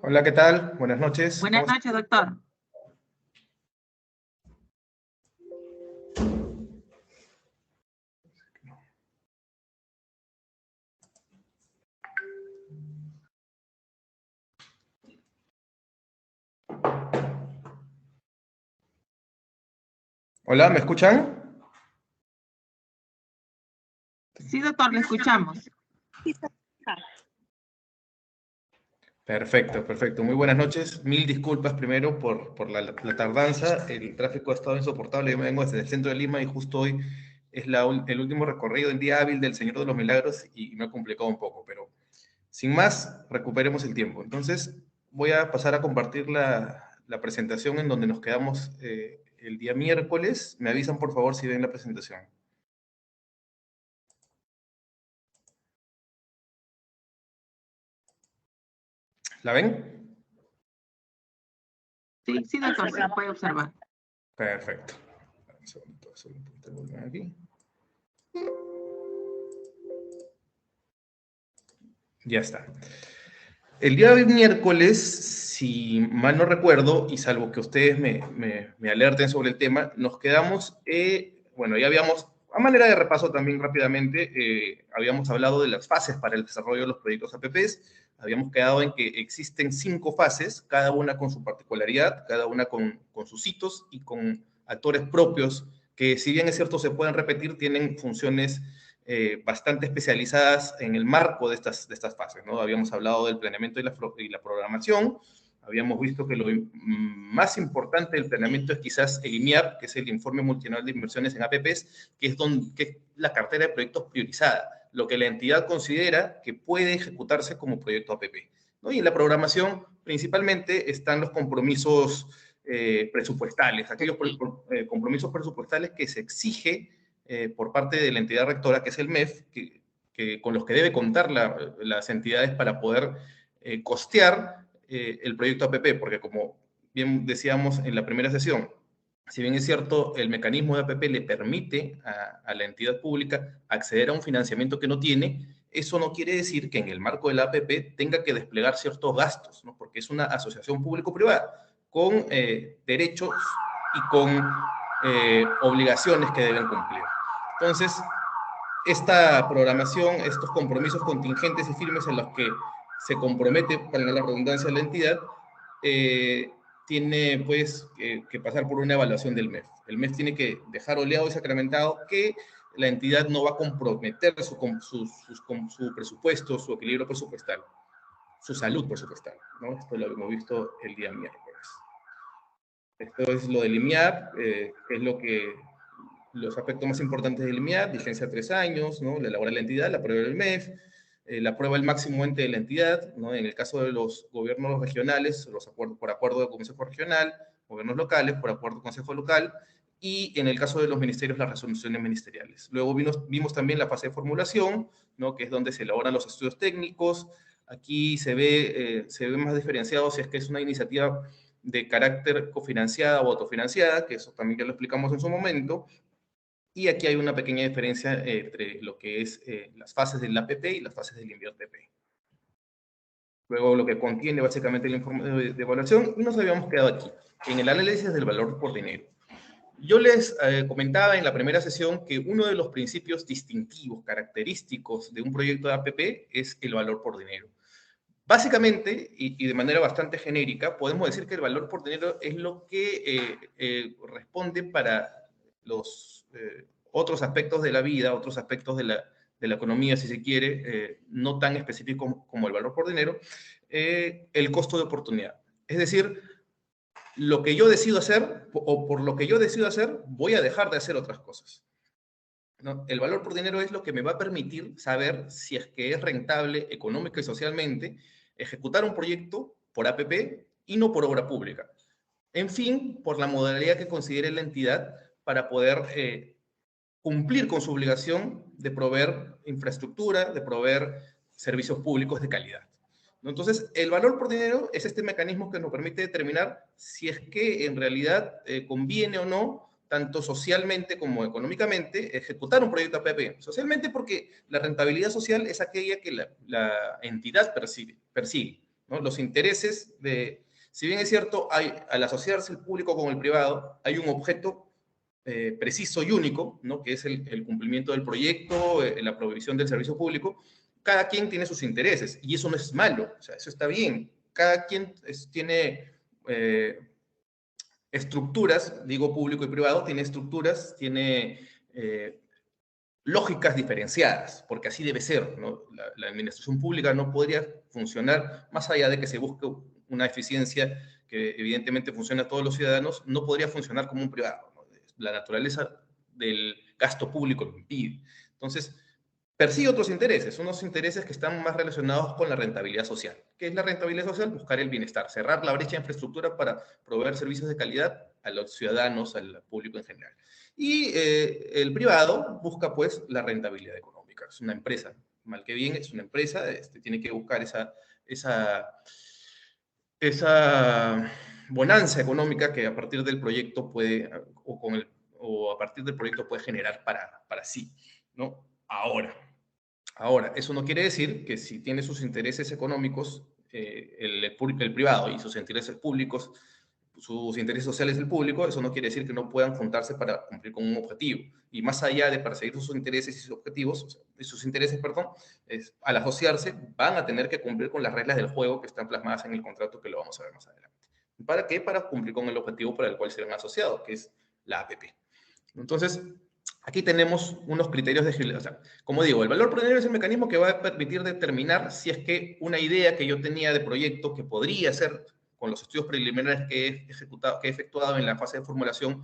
Hola, ¿qué tal? Buenas noches. Buenas noches, doctor. Hola, ¿me escuchan? Sí, doctor, le escuchamos. Perfecto, perfecto. Muy buenas noches. Mil disculpas primero por la tardanza. El tráfico ha estado insoportable. Yo me vengo desde el centro de Lima y justo hoy es el último recorrido en día hábil del Señor de los Milagros y me ha complicado un poco, pero sin más, recuperemos el tiempo. Entonces, voy a pasar a compartir la presentación en donde nos quedamos el día miércoles. Me avisan, por favor, si ven la presentación. ¿La ven? Sí, sí, doctor, se puede observar. Perfecto. Un segundito, solo un poquito de volumen aquí. Ya está. El día de miércoles, si mal no recuerdo, y salvo que ustedes me alerten sobre el tema, nos quedamos, bueno, ya habíamos, a manera de repaso también rápidamente, habíamos hablado de las fases para el desarrollo de los proyectos APPs, habíamos quedado en que existen 5 fases, cada una con su particularidad, cada una con sus hitos y con actores propios, que si bien es cierto se pueden repetir, tienen funciones bastante especializadas en el marco de estas fases, ¿no? Habíamos hablado del planeamiento y la programación, habíamos visto que lo más importante del planeamiento es quizás el IMIAP, que es el Informe Multianual de Inversiones en APPs, que es la cartera de proyectos priorizada, lo que la entidad considera que puede ejecutarse como proyecto APP, ¿no? Y en la programación principalmente están los compromisos presupuestales, aquellos compromisos presupuestales que se exige por parte de la entidad rectora, que es el MEF, con los que debe contar las entidades para poder costear el proyecto APP, porque como bien decíamos en la primera sesión, si bien es cierto, el mecanismo de APP le permite a la entidad pública acceder a un financiamiento que no tiene, eso no quiere decir que en el marco de la APP tenga que desplegar ciertos gastos, ¿no? Porque es una asociación público-privada con derechos y con obligaciones que deben cumplir. Entonces, esta programación, estos compromisos contingentes y firmes en los que se compromete, para la redundancia, la entidad, tiene pues que pasar por una evaluación del MEF. El MEF tiene que dejar oleado y sacramentado que la entidad no va a comprometer su presupuesto, su equilibrio presupuestal, su salud presupuestal, ¿no? Esto lo hemos visto el día miércoles. Esto es lo del IMIAP, que es los aspectos más importantes del IMIAP, vigencia 3 años, ¿no? La elabora la entidad, la aprueba el MEF, la aprueba el máximo ente de la entidad, ¿no? En el caso de los gobiernos regionales, los acuerdos por acuerdo de consejo regional, gobiernos locales por acuerdo de consejo local, y en el caso de los ministerios, las resoluciones ministeriales. Luego vimos también la fase de formulación, ¿no? Que es donde se elaboran los estudios técnicos. Aquí se ve más diferenciado si es que es una iniciativa de carácter cofinanciada o autofinanciada, que eso también ya lo explicamos en su momento. Y aquí hay una pequeña diferencia entre lo que es las fases del APP y las fases del INVIARTP. Luego lo que contiene básicamente el informe de evaluación, y nos habíamos quedado aquí, en el análisis del valor por dinero. Yo les comentaba en la primera sesión que uno de los principios distintivos, característicos de un proyecto de APP es el valor por dinero. Básicamente, y de manera bastante genérica, podemos decir que el valor por dinero es lo que responde para los otros aspectos de la vida, otros aspectos de la economía, si se quiere, no tan específicos como el valor por dinero, el costo de oportunidad. Es decir, lo que yo decido hacer, o por lo que yo decido hacer, voy a dejar de hacer otras cosas, ¿no? El valor por dinero es lo que me va a permitir saber si es que es rentable económica y socialmente ejecutar un proyecto por APP y no por obra pública. En fin, por la modalidad que considere la entidad para poder cumplir con su obligación de proveer infraestructura, de proveer servicios públicos de calidad, ¿no? Entonces, el valor por dinero es este mecanismo que nos permite determinar si es que en realidad conviene o no, tanto socialmente como económicamente, ejecutar un proyecto APP. Socialmente porque la rentabilidad social es aquella que la entidad persigue. ¿no? Los intereses de, si bien es cierto, al asociarse el público con el privado, hay un objeto preciso y único, ¿no? Que es el cumplimiento del proyecto, la provisión del servicio público. Cada quien tiene sus intereses y eso no es malo, o sea, eso está bien. Cada quien tiene estructuras, digo público y privado, tiene estructuras, tiene lógicas diferenciadas, porque así debe ser, ¿no? La administración pública no podría funcionar, más allá de que se busque una eficiencia que evidentemente funciona a todos los ciudadanos, no podría funcionar como un privado, ¿no? La naturaleza del gasto público lo impide. Entonces, persigue otros intereses, unos intereses que están más relacionados con la rentabilidad social. ¿Qué es la rentabilidad social? Buscar el bienestar, cerrar la brecha de infraestructura para proveer servicios de calidad a los ciudadanos, al público en general. Y el privado busca, pues, la rentabilidad económica. Es una empresa, mal que bien, es una empresa, tiene que buscar esa bonanza económica que a partir del proyecto puede, o a partir del proyecto puede generar para sí, ¿no? Ahora, eso no quiere decir que si tiene sus intereses económicos, el privado y sus intereses públicos, sus intereses sociales el público, eso no quiere decir que no puedan juntarse para cumplir con un objetivo. Y más allá de perseguir sus intereses y sus objetivos, o sea, sus intereses, perdón, al asociarse van a tener que cumplir con las reglas del juego que están plasmadas en el contrato que lo vamos a ver más adelante. ¿Para qué? Para cumplir con el objetivo para el cual se han asociado, que es la APP. Entonces, aquí tenemos unos criterios de elegibilidad. O sea, como digo, el valor preliminar es el mecanismo que va a permitir determinar si es que una idea que yo tenía de proyecto que podría ser, con los estudios preliminares que he efectuado en la fase de formulación,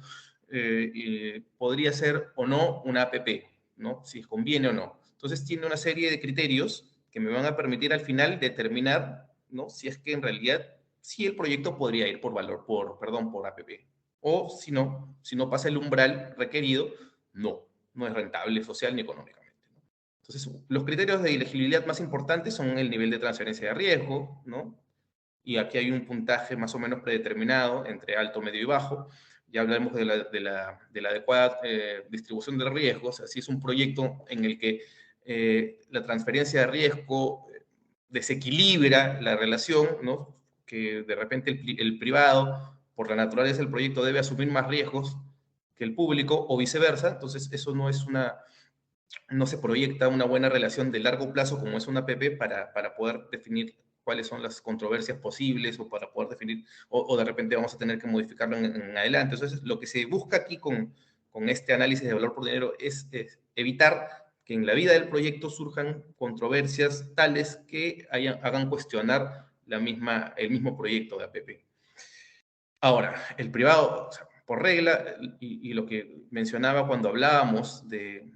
podría ser o no una APP, ¿no? Si conviene o no. Entonces tiene una serie de criterios que me van a permitir al final determinar, ¿no? Si es que en realidad, si el proyecto podría ir por APP. O si no pasa el umbral requerido, no es rentable social ni económicamente, ¿no? Entonces, los criterios de elegibilidad más importantes son el nivel de transferencia de riesgo, ¿no? Y aquí hay un puntaje más o menos predeterminado entre alto, medio y bajo. Ya hablaremos de la adecuada distribución de riesgos. Así es un proyecto en el que la transferencia de riesgo desequilibra la relación, ¿no? Que de repente el privado, por la naturaleza del proyecto, debe asumir más riesgos que el público o viceversa. Entonces, eso no se proyecta una buena relación de largo plazo como es una PP para poder definir cuáles son las controversias posibles o para poder definir, o de repente vamos a tener que modificarlo en adelante. Entonces, lo que se busca aquí con este análisis de valor por dinero es evitar que en la vida del proyecto surjan controversias tales que hagan cuestionar el mismo proyecto de APP. Ahora, el privado, o sea, por regla, y lo que mencionaba cuando hablábamos de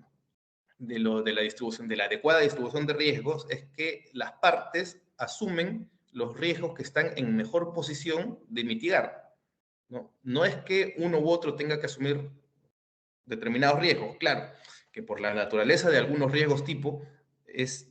la distribución, de la adecuada distribución de riesgos, es que las partes asumen los riesgos que están en mejor posición de mitigar, ¿no? No es que uno u otro tenga que asumir determinados riesgos, claro, que por la naturaleza de algunos riesgos tipo es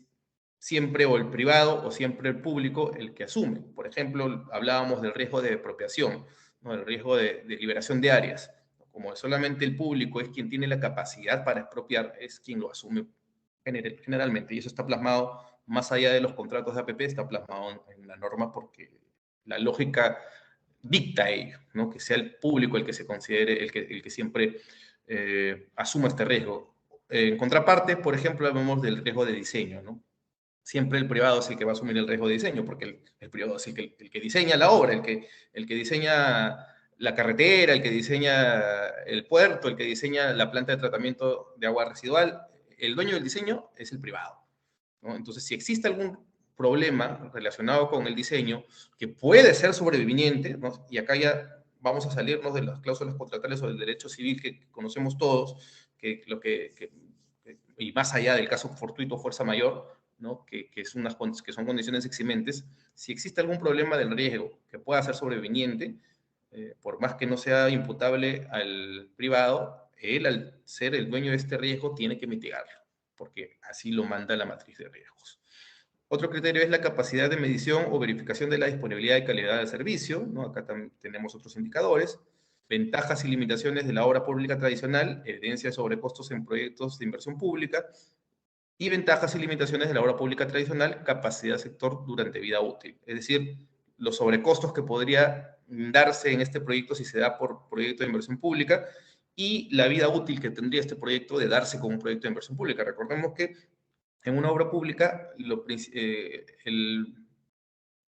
siempre o el privado o siempre el público el que asume. Por ejemplo, hablábamos del riesgo de expropiación, ¿no? El riesgo de liberación de áreas. Como solamente el público es quien tiene la capacidad para expropiar, es quien lo asume generalmente. Y eso está plasmado, más allá de los contratos de APP, está plasmado en la norma porque la lógica dicta ello, ¿no? Que sea el público el que se considere, el que siempre asuma este riesgo. En contraparte, por ejemplo, hablamos del riesgo de diseño, ¿no? Siempre el privado es el que va a asumir el riesgo de diseño, porque el privado es el que diseña la obra, el que diseña la carretera, el que diseña el puerto, el que diseña la planta de tratamiento de agua residual. El dueño del diseño es el privado, ¿no? Entonces, si existe algún problema relacionado con el diseño que puede ser sobreviviente, ¿no? Y acá ya vamos a salirnos de las cláusulas contractuales o del derecho civil que conocemos todos, y más allá del caso fortuito fuerza mayor, ¿no? que son condiciones eximentes, si existe algún problema del riesgo que pueda ser sobreviviente, por más que no sea imputable al privado, él al ser el dueño de este riesgo tiene que mitigarlo, porque así lo manda la matriz de riesgos. Otro criterio es la capacidad de medición o verificación de la disponibilidad y calidad del servicio, ¿no? Acá también tenemos otros indicadores. Ventajas y limitaciones de la obra pública tradicional, evidencia de sobrecostos en proyectos de inversión pública, Y ventajas y limitaciones de la obra pública tradicional, capacidad sector durante vida útil. Es decir, los sobrecostos que podría darse en este proyecto si se da por proyecto de inversión pública y la vida útil que tendría este proyecto de darse como un proyecto de inversión pública. Recordemos que en una obra pública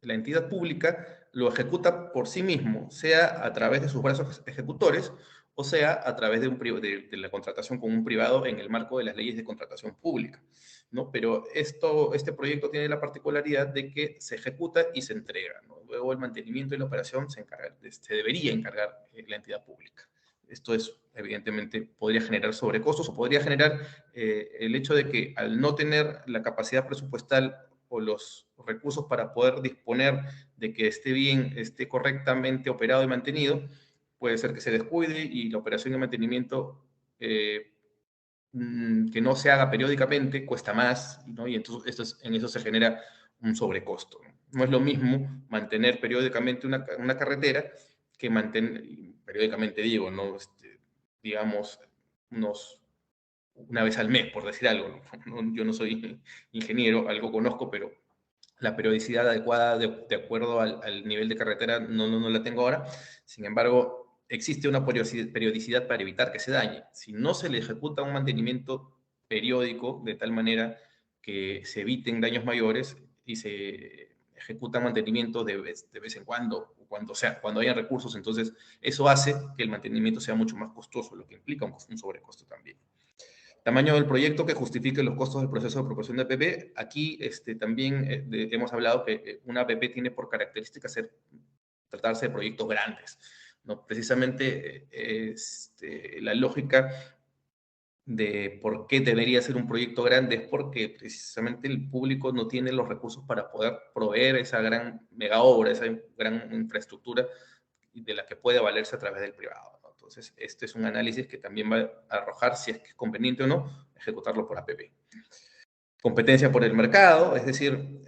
la entidad pública lo ejecuta por sí mismo, sea a través de sus brazos ejecutores o sea a través de la contratación con un privado en el marco de las leyes de contratación pública, ¿no? Pero este proyecto tiene la particularidad de que se ejecuta y se entrega, ¿no? Luego el mantenimiento y la operación se debería encargar la entidad pública. Esto es, evidentemente, podría generar sobrecostos o podría generar el hecho de que al no tener la capacidad presupuestal o los recursos para poder disponer de que esté bien, esté correctamente operado y mantenido, puede ser que se descuide y la operación de mantenimiento que no se haga periódicamente cuesta más, ¿no? Y entonces en eso se genera un sobrecosto. No es lo mismo mantener periódicamente una carretera que mantener, periódicamente digo, ¿no? Digamos, una vez al mes, por decir algo. ¿No? Yo no soy ingeniero, algo conozco, pero la periodicidad adecuada de acuerdo al nivel de carretera no la tengo ahora. Sin embargo, existe una periodicidad para evitar que se dañe. Si no se le ejecuta un mantenimiento periódico de tal manera que se eviten daños mayores y se ejecuta mantenimiento de vez en cuando, cuando hayan recursos, entonces eso hace que el mantenimiento sea mucho más costoso, lo que implica un sobrecosto también. Tamaño del proyecto que justifique los costos del proceso de aprobación de APP. Aquí también hemos hablado que una APP tiene por característica tratarse de proyectos grandes, ¿no? Precisamente la lógica de por qué debería ser un proyecto grande es porque precisamente el público no tiene los recursos para poder proveer esa gran mega obra, esa gran infraestructura de la que puede valerse a través del privado, ¿no? Entonces, este es un análisis que también va a arrojar si es que es conveniente o no ejecutarlo por APP. Competencia por el mercado, es decir,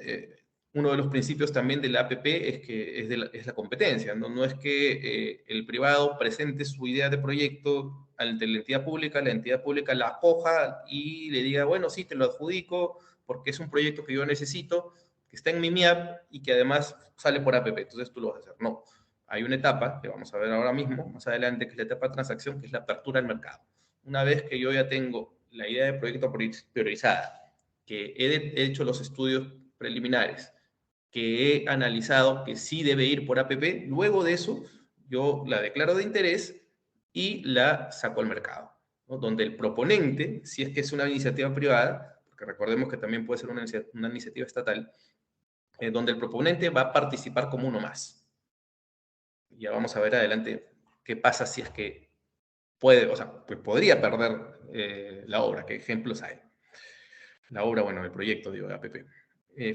uno de los principios también de la APP es que es la competencia, ¿no? No es que el privado presente su idea de proyecto ante la entidad pública la acoja y le diga, bueno, sí, te lo adjudico porque es un proyecto que yo necesito, que está en mi MIAP y que además sale por APP, entonces tú lo vas a hacer. No, hay una etapa que vamos a ver ahora mismo, más adelante, que es la etapa de transacción, que es la apertura al mercado. Una vez que yo ya tengo la idea de proyecto priorizada, que he hecho los estudios preliminares, que he analizado que sí debe ir por APP, luego de eso yo la declaro de interés y la saco al mercado, ¿no? Donde el proponente, si es que es una iniciativa privada, porque recordemos que también puede ser una iniciativa estatal, donde el proponente va a participar como uno más. Ya vamos a ver adelante qué pasa si es que puede, o sea, pues podría perder la obra, qué ejemplos hay. La obra, bueno, el proyecto, digo, de APP.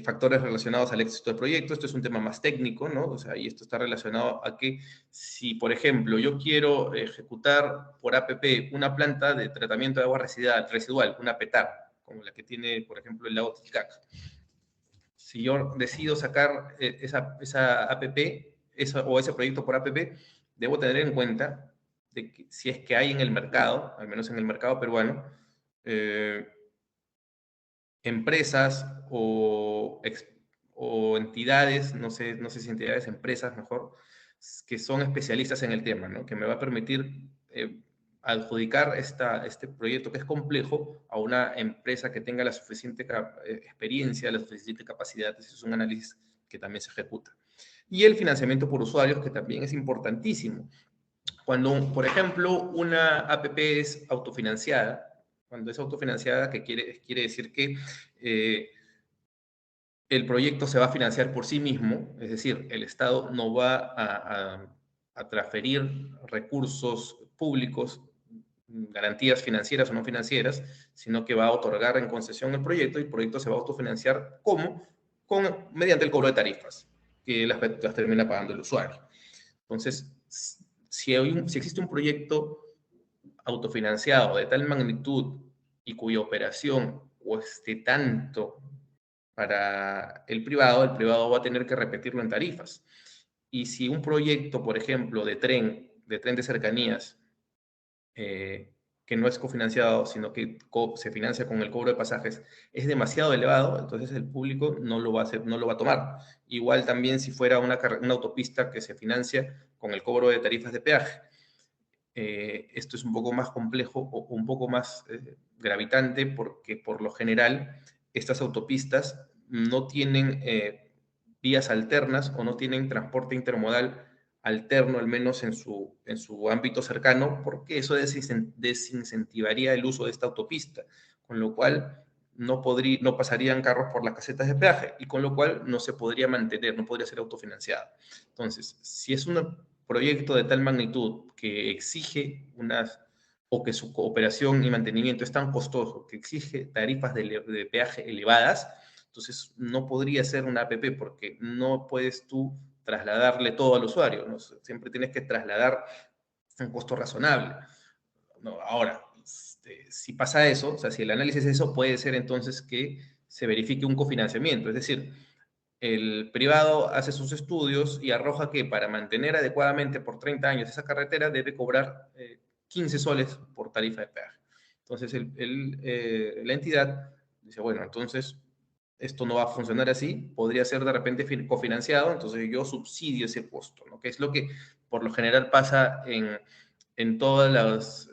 Factores relacionados al éxito del proyecto, esto es un tema más técnico, ¿no? O sea, y esto está relacionado a que si, por ejemplo, yo quiero ejecutar por APP una planta de tratamiento de agua residual, una PETAR, como la que tiene, por ejemplo, el lago Titicaca. Si yo decido sacar esa APP o ese proyecto por APP, debo tener en cuenta de que si es que hay en el mercado, al menos en el mercado peruano, empresas o entidades, no sé si entidades, empresas mejor, que son especialistas en el tema, ¿no? Que me va a permitir adjudicar este proyecto que es complejo a una empresa que tenga la suficiente experiencia, la suficiente capacidad. Ese es un análisis que también se ejecuta. Y el financiamiento por usuarios, que también es importantísimo. Cuando, por ejemplo, una APP es autofinanciada, cuando es autofinanciada, que quiere decir que el proyecto se va a financiar por sí mismo, es decir, el Estado no va a transferir recursos públicos, garantías financieras o no financieras, sino que va a otorgar en concesión el proyecto y el proyecto se va a autofinanciar. ¿Cómo? Mediante el cobro de tarifas, que las termina pagando el usuario. Entonces, si existe un proyecto autofinanciado de tal magnitud y cuya operación cueste tanto para el privado va a tener que repetirlo en tarifas. Y si un proyecto, por ejemplo, de tren de cercanías, que no es cofinanciado, sino que se financia con el cobro de pasajes, es demasiado elevado, entonces el público no lo va a hacer, no lo va a tomar. Igual también si fuera una autopista que se financia con el cobro de tarifas de peaje. Esto es un poco más complejo o un poco más gravitante porque por lo general estas autopistas no tienen vías alternas o no tienen transporte intermodal alterno, al menos en su ámbito cercano, porque eso desincentivaría el uso de esta autopista, con lo cual no pasarían carros por las casetas de peaje y con lo cual no se podría mantener, no podría ser autofinanciado. Entonces, si es un proyecto de tal magnitud que exige o que su operación y mantenimiento es tan costoso, que exige tarifas de peaje elevadas, entonces no podría ser una APP porque no puedes tú trasladarle todo al usuario, ¿no? Siempre tienes que trasladar un costo razonable. No, ahora, si pasa eso, o sea, si el análisis es eso, puede ser entonces que se verifique un cofinanciamiento, es decir, el privado hace sus estudios y arroja que para mantener adecuadamente por 30 años esa carretera debe cobrar 15 soles por tarifa de peaje. Entonces la entidad dice, bueno, entonces esto no va a funcionar así, podría ser de repente cofinanciado, entonces yo subsidio ese costo, ¿no? Que es lo que por lo general pasa en todas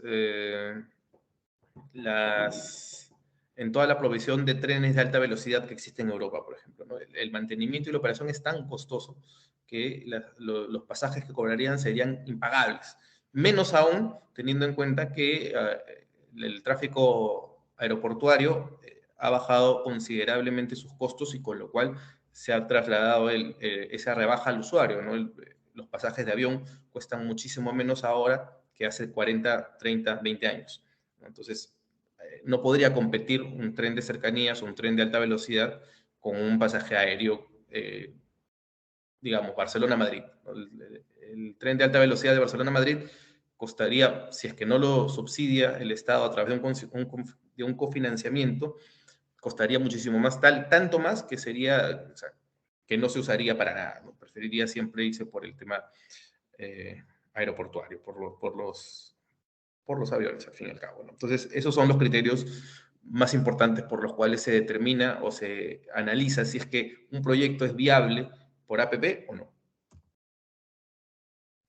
en toda la provisión de trenes de alta velocidad que existe en Europa, por ejemplo, ¿no? El mantenimiento y la operación es tan costoso que los pasajes que cobrarían serían impagables. Menos aún teniendo en cuenta que el tráfico aeroportuario ha bajado considerablemente sus costos y con lo cual se ha trasladado esa rebaja al usuario, ¿no? Los pasajes de avión cuestan muchísimo menos ahora que hace 40, 30, 20 años. Entonces, no podría competir un tren de cercanías o un tren de alta velocidad con un pasaje aéreo, digamos, Barcelona-Madrid. El tren de alta velocidad de Barcelona-Madrid costaría, si es que no lo subsidia el Estado a través de un cofinanciamiento, costaría muchísimo más, tanto más que sería, o sea, que no se usaría para nada, ¿no? Preferiría siempre irse por el tema aeroportuario, por los aviones, al fin y al cabo, ¿no? Entonces, esos son los criterios más importantes por los cuales se determina o se analiza si es que un proyecto es viable por APP o no.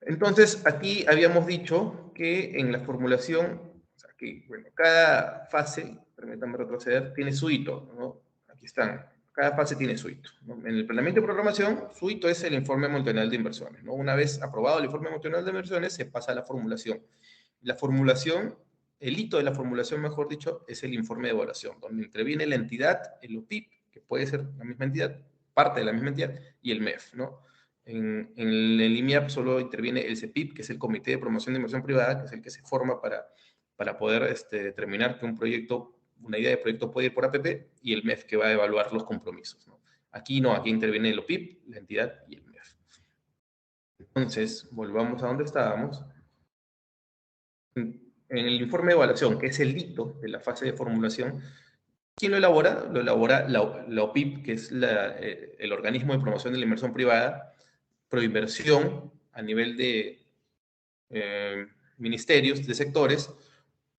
Entonces, aquí habíamos dicho que en la formulación, o sea, que, bueno, cada fase, permítanme retroceder, tiene su hito, ¿no? Aquí están, cada fase tiene su hito, ¿no? En el planeamiento de programación, su hito es el informe multianual de inversiones, ¿no? Una vez aprobado el informe multianual de inversiones, se pasa a la formulación. La formulación, el hito de la formulación, mejor dicho, es el informe de evaluación, donde interviene la entidad, el OPIP, que puede ser la misma entidad, parte de la misma entidad, y el MEF, ¿no? En el IMIAP solo interviene el CEPIP, que es el Comité de Promoción de Inversión Privada, que es el que se forma para poder determinar que una idea de proyecto puede ir por APP, y el MEF que va a evaluar los compromisos, ¿no? Aquí no, aquí interviene el OPIP, la entidad y el MEF. Entonces, volvamos a donde estábamos. En el informe de evaluación, que es el hito de la fase de formulación, ¿quién lo elabora? Lo elabora la OPIP, que es el organismo de promoción de la inversión privada, proinversión a nivel de ministerios, de sectores,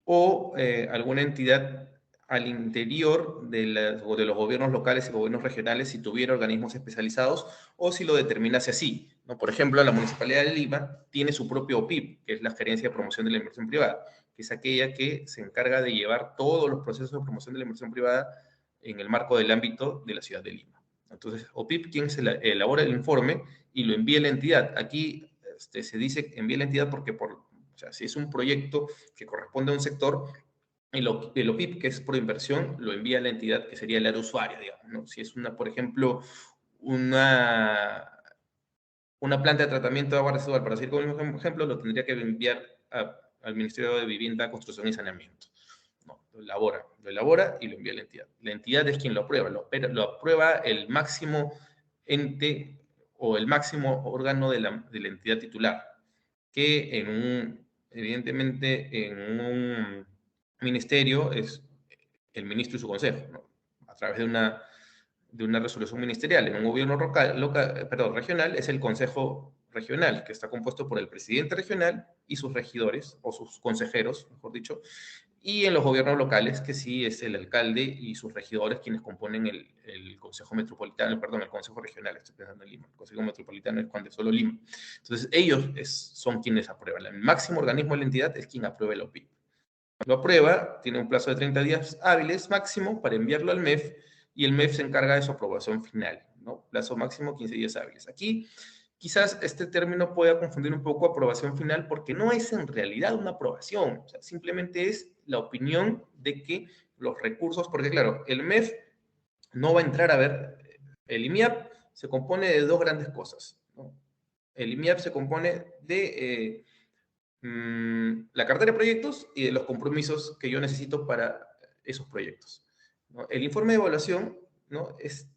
o alguna entidad al interior de los gobiernos locales y gobiernos regionales si tuviera organismos especializados o si lo determinase así, ¿no? Por ejemplo, la Municipalidad de Lima tiene su propio OPIP, que es la Gerencia de Promoción de la Inversión Privada, que es aquella que se encarga de llevar todos los procesos de promoción de la inversión privada en el marco del ámbito de la ciudad de Lima. Entonces, OPIP, quien elabora el informe y lo envía a la entidad. Aquí se dice envía a la entidad porque o sea, si es un proyecto que corresponde a un sector, el OPIP, que es por inversión, lo envía a la entidad que sería el área usuaria, digamos, ¿no? Si es por ejemplo, una planta de tratamiento de agua residual, para decir como un ejemplo, lo tendría que enviar al Ministerio de Vivienda, Construcción y Saneamiento. No, lo elabora y lo envía a la entidad. La entidad es quien lo aprueba, lo aprueba el máximo ente o el máximo órgano de la entidad titular, que evidentemente en un ministerio es el ministro y su consejo, ¿no? A través de una resolución ministerial. En un gobierno regional es el Consejo regional, que está compuesto por el presidente regional y sus regidores, o sus consejeros, mejor dicho, y en los gobiernos locales, que sí es el alcalde y sus regidores quienes componen el Consejo Metropolitano, perdón, el Consejo Regional, estoy pensando en Lima, el Consejo Metropolitano es cuando es solo Lima. Entonces, ellos son quienes aprueban. El máximo organismo de la entidad es quien aprueba el OPIP. Lo aprueba, tiene un plazo de 30 días hábiles máximo para enviarlo al MEF, y el MEF se encarga de su aprobación final, ¿no? Plazo máximo 15 días hábiles. Aquí quizás este término pueda confundir un poco aprobación final porque no es en realidad una aprobación, o sea, simplemente es la opinión de que los recursos, porque claro, el MEF no va a entrar a ver, el IMIAP se compone de dos grandes cosas, ¿no? El IMIAP se compone de la cartera de proyectos y de los compromisos que yo necesito para esos proyectos, ¿no? El informe de evaluación, ¿no?, es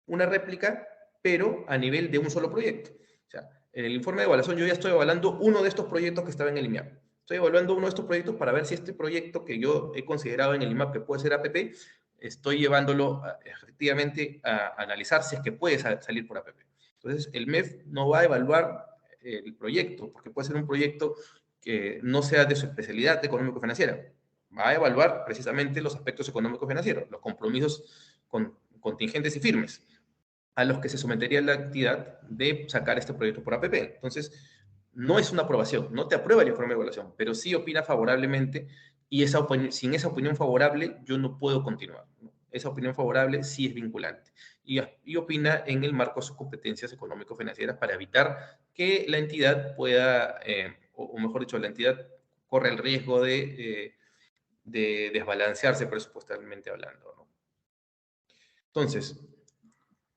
una réplica, pero a nivel de un solo proyecto. O sea, en el informe de evaluación yo ya estoy evaluando uno de estos proyectos que estaba en el IMAP. Estoy evaluando uno de estos proyectos para ver si este proyecto que yo he considerado en el IMAP que puede ser APP, estoy llevándolo efectivamente a analizar si es que puede salir por APP. Entonces, el MEF no va a evaluar el proyecto, porque puede ser un proyecto que no sea de su especialidad económico-financiera. Va a evaluar precisamente los aspectos económico-financieros, los compromisos contingentes y firmes a los que se sometería la entidad de sacar este proyecto por APP. Entonces, no es una aprobación, no te aprueba el informe de evaluación, pero sí opina favorablemente, y sin esa opinión favorable yo no puedo continuar, ¿no? Esa opinión favorable sí es vinculante y opina en el marco de sus competencias económico-financieras para evitar que la entidad pueda, o mejor dicho, la entidad corre el riesgo de desbalancearse presupuestalmente hablando, ¿no? Entonces,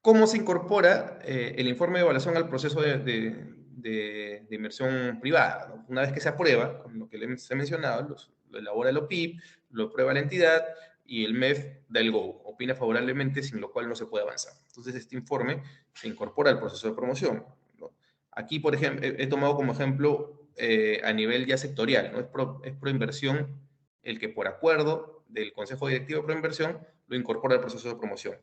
¿cómo se incorpora el informe de evaluación al proceso de inversión privada, ¿no? Una vez que se aprueba, con lo que les he mencionado, lo elabora el OPIP, lo aprueba la entidad y el MEF da el go, opina favorablemente, sin lo cual no se puede avanzar. Entonces, este informe se incorpora al proceso de promoción, ¿no? Aquí, por ejemplo, he tomado como ejemplo a nivel ya sectorial, ¿no? Es Proinversión el que por acuerdo del Consejo Directivo de Proinversión lo incorpora al proceso de promoción.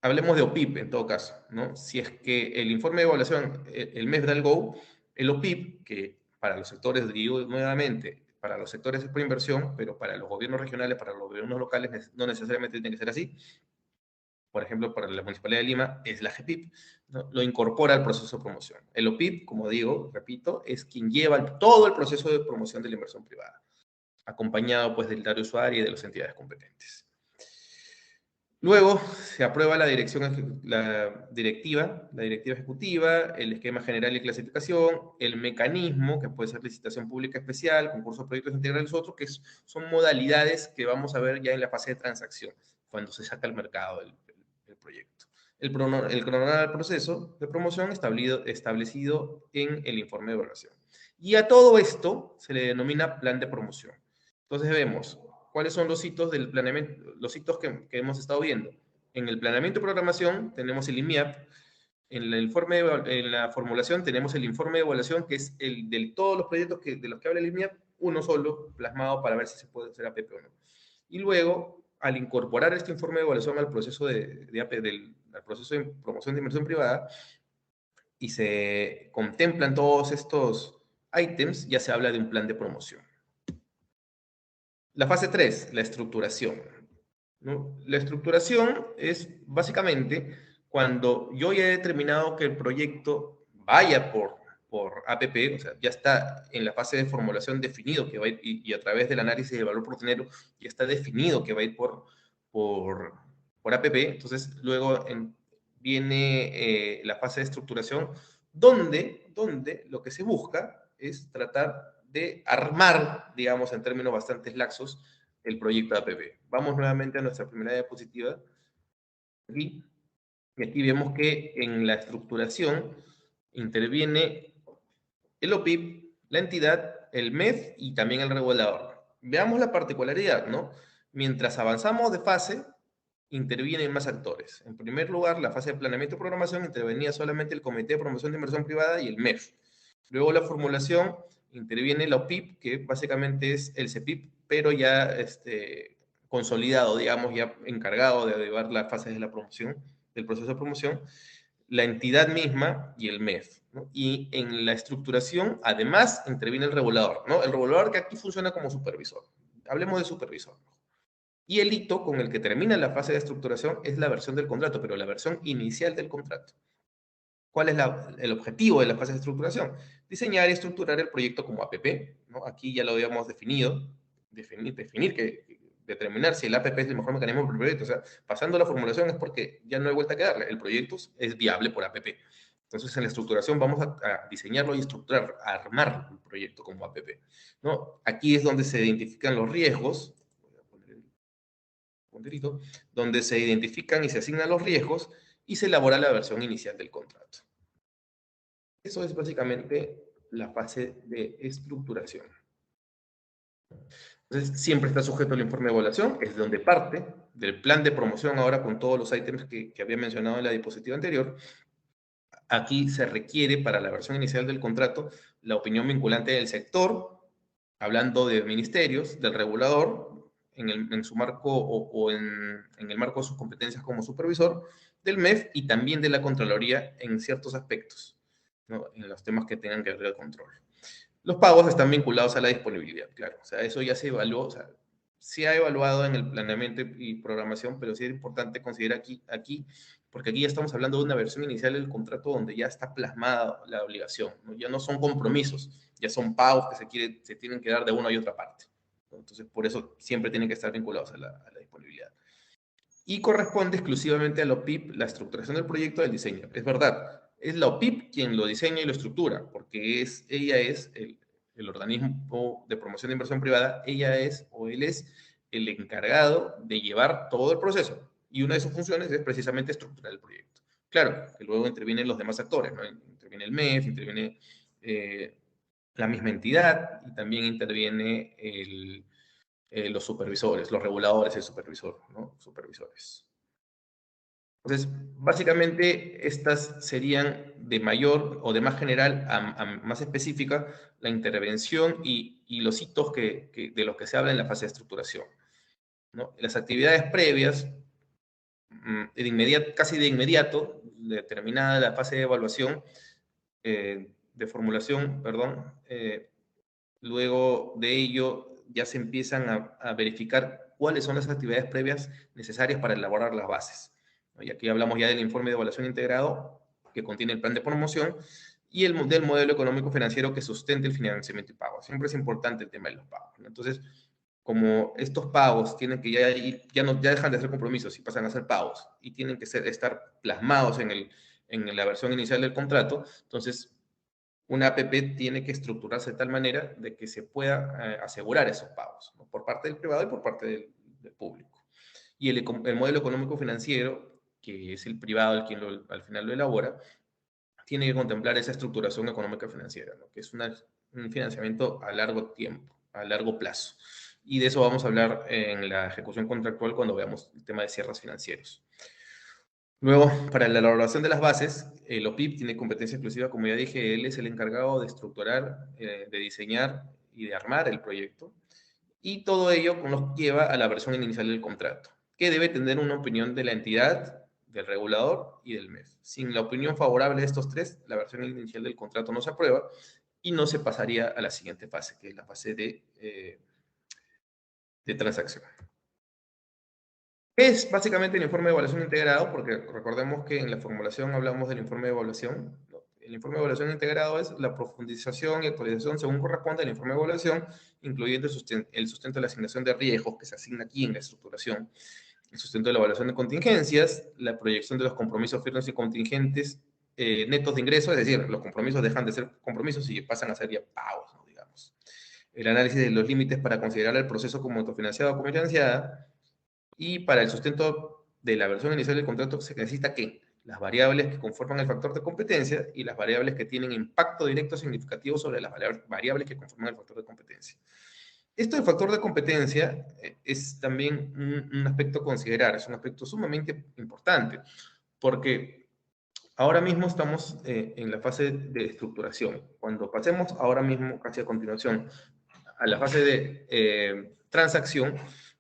Hablemos de OPIP en todo caso, ¿no? Si es que el informe de evaluación, el MEF da el go, el OPIP, que para los sectores, digo nuevamente, para los sectores es por inversión, pero para los gobiernos regionales, para los gobiernos locales, no necesariamente tiene que ser así. Por ejemplo, para la Municipalidad de Lima es la GPIP, ¿no? Lo incorpora al proceso de promoción. El OPIP, como digo, repito, es quien lleva todo el proceso de promoción de la inversión privada, acompañado pues del área usuaria y de las entidades competentes. Luego se aprueba la directiva ejecutiva, el esquema general y clasificación, el mecanismo, que puede ser licitación pública especial, concurso de proyectos integrales, otros, que son modalidades que vamos a ver ya en la fase de transacción, cuando se saca al mercado el proyecto. El cronograma del proceso de promoción establecido en el informe de evaluación. Y a todo esto se le denomina plan de promoción. Entonces vemos cuáles son los hitos del planeamiento, los hitos que hemos estado viendo. En el planeamiento y programación tenemos el IMIAP, en la formulación tenemos el informe de evaluación, que es el de todos los proyectos de los que habla el IMIAP, uno solo plasmado para ver si se puede hacer APP o no. Y luego, al incorporar este informe de evaluación al proceso al proceso de promoción de inversión privada, y se contemplan todos estos ítems, ya se habla de un plan de promoción. La fase 3, la estructuración, ¿no? La estructuración es básicamente cuando yo ya he determinado que el proyecto vaya por APP, o sea, ya está en la fase de formulación definido que va a ir, y a través del análisis de valor por dinero ya está definido que va a ir por APP. Entonces, luego viene la fase de estructuración, donde lo que se busca es tratar de armar, digamos, en términos bastante laxos, el proyecto de APP. Vamos nuevamente a nuestra primera diapositiva. Aquí, y aquí vemos que en la estructuración interviene el OPIP, la entidad, el MEF y también el regulador. Veamos la particularidad, ¿no? Mientras avanzamos de fase, intervienen más actores. En primer lugar, la fase de planeamiento y programación intervenía solamente el Comité de Promoción de Inversión Privada y el MEF. Luego la formulación interviene la OPIP, que básicamente es el CEPIP, pero ya consolidado, digamos, ya encargado de llevar las fases de la promoción, del proceso de promoción. la entidad misma y el MEF, ¿no? Y en la estructuración, además, interviene el regulador, ¿no? El regulador que aquí funciona como supervisor. Hablemos de supervisor. Y el hito con el que termina la fase de estructuración es la versión del contrato, pero la versión inicial del contrato. ¿Cuál es el objetivo de la fase de estructuración? Diseñar y estructurar el proyecto como APP, ¿no? Aquí ya lo habíamos definido, determinar si el APP es el mejor mecanismo para el proyecto. O sea, pasando la formulación es porque ya no hay vuelta que darle. El proyecto es viable por APP. Entonces, en la estructuración vamos a diseñarlo y estructurar, a armar el proyecto como APP, ¿no? Aquí es donde se identifican los riesgos, voy a poner el punterito, donde se identifican y se asignan los riesgos y se elabora la versión inicial del contrato. Eso es básicamente la fase de estructuración. Entonces, siempre está sujeto al informe de evaluación, es donde parte del plan de promoción ahora con todos los ítems que había mencionado en la diapositiva anterior. Aquí se requiere para la versión inicial del contrato la opinión vinculante del sector, hablando de ministerios, del regulador, en su marco o en el marco de sus competencias como supervisor, del MEF y también de la Contraloría en ciertos aspectos, ¿no? En los temas que tengan que ver el control. Los pagos están vinculados a la disponibilidad, claro. O sea, eso ya se evaluó, o sea, se ha evaluado en el planeamiento y programación, pero sí es importante considerar aquí, porque aquí ya estamos hablando de una versión inicial del contrato donde ya está plasmada la obligación, ¿no? Ya no son compromisos, ya son pagos que se tienen que dar de una y otra parte, ¿no? Entonces, por eso siempre tienen que estar vinculados a la disponibilidad. Y corresponde exclusivamente a la OPIP la estructuración del proyecto del diseño. Es verdad, es la OPIP quien lo diseña y lo estructura, porque ella es el organismo de promoción de inversión privada, ella es o él es el encargado de llevar todo el proceso. Y una de sus funciones es precisamente estructurar el proyecto. Claro, que luego intervienen los demás actores, ¿no? Interviene el MEF, interviene la misma entidad y también interviene los supervisores, los reguladores, el supervisor, ¿no? Supervisores. Entonces, básicamente, estas serían de mayor o de más general a más específica la intervención y los hitos de los que se habla en la fase de estructuración, ¿no? Las actividades previas, casi de inmediato, determinada la fase de evaluación, de formulación, perdón, luego de ello ya se empiezan a verificar cuáles son las actividades previas necesarias para elaborar las bases, ¿no? Y aquí hablamos ya del informe de evaluación integrado que contiene el plan de promoción y del modelo económico financiero que sustente el financiamiento y pago. Siempre es importante el tema de los pagos, ¿no? Entonces, como estos pagos tienen que ya dejan de ser compromisos y pasan a ser pagos y tienen que estar plasmados en la versión inicial del contrato, entonces una APP tiene que estructurarse de tal manera de que se pueda asegurar esos pagos, ¿no? Por parte del privado y por parte del público. Y el modelo económico financiero, que es el privado el quien al final lo elabora, tiene que contemplar esa estructuración económica financiera, ¿no? Que es un financiamiento a largo tiempo, a largo plazo. Y de eso vamos a hablar en la ejecución contractual cuando veamos el tema de cierres financieros. Luego, para la elaboración de las bases, el OPIP tiene competencia exclusiva, como ya dije, él es el encargado de estructurar, de diseñar y de armar el proyecto. Y todo ello nos lleva a la versión inicial del contrato, que debe tener una opinión de la entidad, del regulador y del MEF. Sin la opinión favorable de estos tres, la versión inicial del contrato no se aprueba y no se pasaría a la siguiente fase, que es la fase de transacción. Es básicamente el informe de evaluación integrado, porque recordemos que en la formulación hablamos del informe de evaluación, ¿no? El informe de evaluación integrado es la profundización y actualización según corresponde al informe de evaluación, incluyendo el sustento de la asignación de riesgos que se asigna aquí en la estructuración, el sustento de la evaluación de contingencias, la proyección de los compromisos firmes y contingentes netos de ingresos, es decir, los compromisos dejan de ser compromisos y pasan a ser ya pagos, ¿no? Digamos. El análisis de los límites para considerar el proceso como autofinanciado o cofinanciada. Y para el sustento de la versión inicial del contrato se necesita que las variables que conforman el factor de competencia y las variables que tienen impacto directo significativo sobre las variables que conforman el factor de competencia. Esto del factor de competencia es también un aspecto a considerar, es un aspecto sumamente importante, porque ahora mismo estamos en la fase de estructuración. Cuando pasemos ahora mismo, casi a continuación, a la fase de transacción,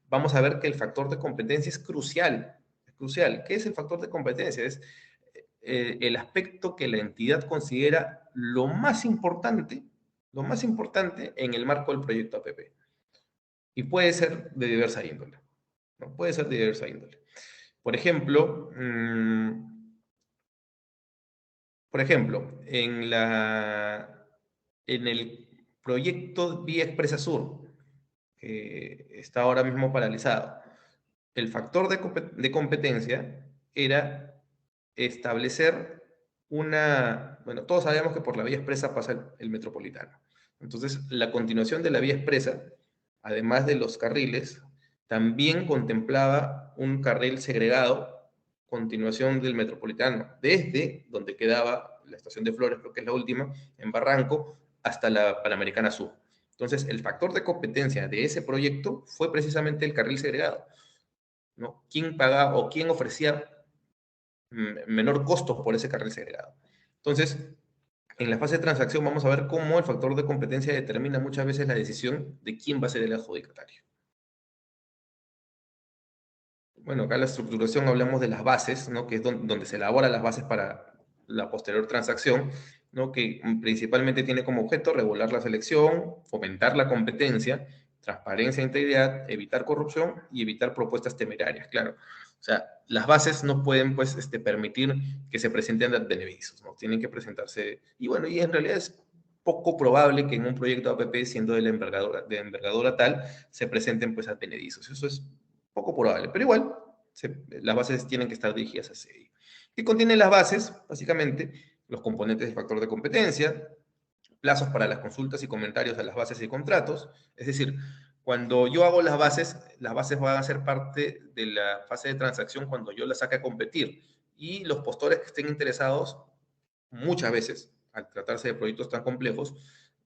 vamos a ver que el factor de competencia es crucial. Es crucial. ¿Qué es el factor de competencia? Es el aspecto que la entidad considera lo más importante en el marco del proyecto APP. Y puede ser de diversa índole, ¿no? Puede ser de diversa índole. Por ejemplo, en el proyecto Vía Expresa Sur, que está ahora mismo paralizado, el factor de competencia era establecer bueno, todos sabemos que por la vía expresa pasa el metropolitano. Entonces, la continuación de la vía expresa, además de los carriles, también contemplaba un carril segregado, continuación del metropolitano, desde donde quedaba la estación de Flores, creo que es la última, en Barranco, hasta la Panamericana Sur. Entonces, el factor de competencia de ese proyecto fue precisamente el carril segregado, ¿no? ¿Quién pagaba o quién ofrecía menor costo por ese carril segregado? Entonces, en la fase de transacción vamos a ver cómo el factor de competencia determina muchas veces la decisión de quién va a ser el adjudicatario. Bueno, acá en la estructuración hablamos de las bases, ¿no? Que es donde se elaboran las bases para la posterior transacción, ¿no? Que principalmente tiene como objeto regular la selección, fomentar la competencia, transparencia e integridad, evitar corrupción y evitar propuestas temerarias, claro. O sea, las bases no pueden, pues, permitir que se presenten advenedizos, ¿no? Tienen que presentarse, y bueno, y en realidad es poco probable que en un proyecto APP, siendo de envergadura tal, se presenten, pues, advenedizos. Eso es poco probable, pero igual las bases tienen que estar dirigidas hacia ahí. ¿Qué contienen las bases? Básicamente, los componentes de factor de competencia, plazos para las consultas y comentarios a las bases y contratos. Es decir, cuando yo hago las bases van a ser parte de la fase de transacción cuando yo las saque a competir. Y los postores que estén interesados, muchas veces, al tratarse de proyectos tan complejos,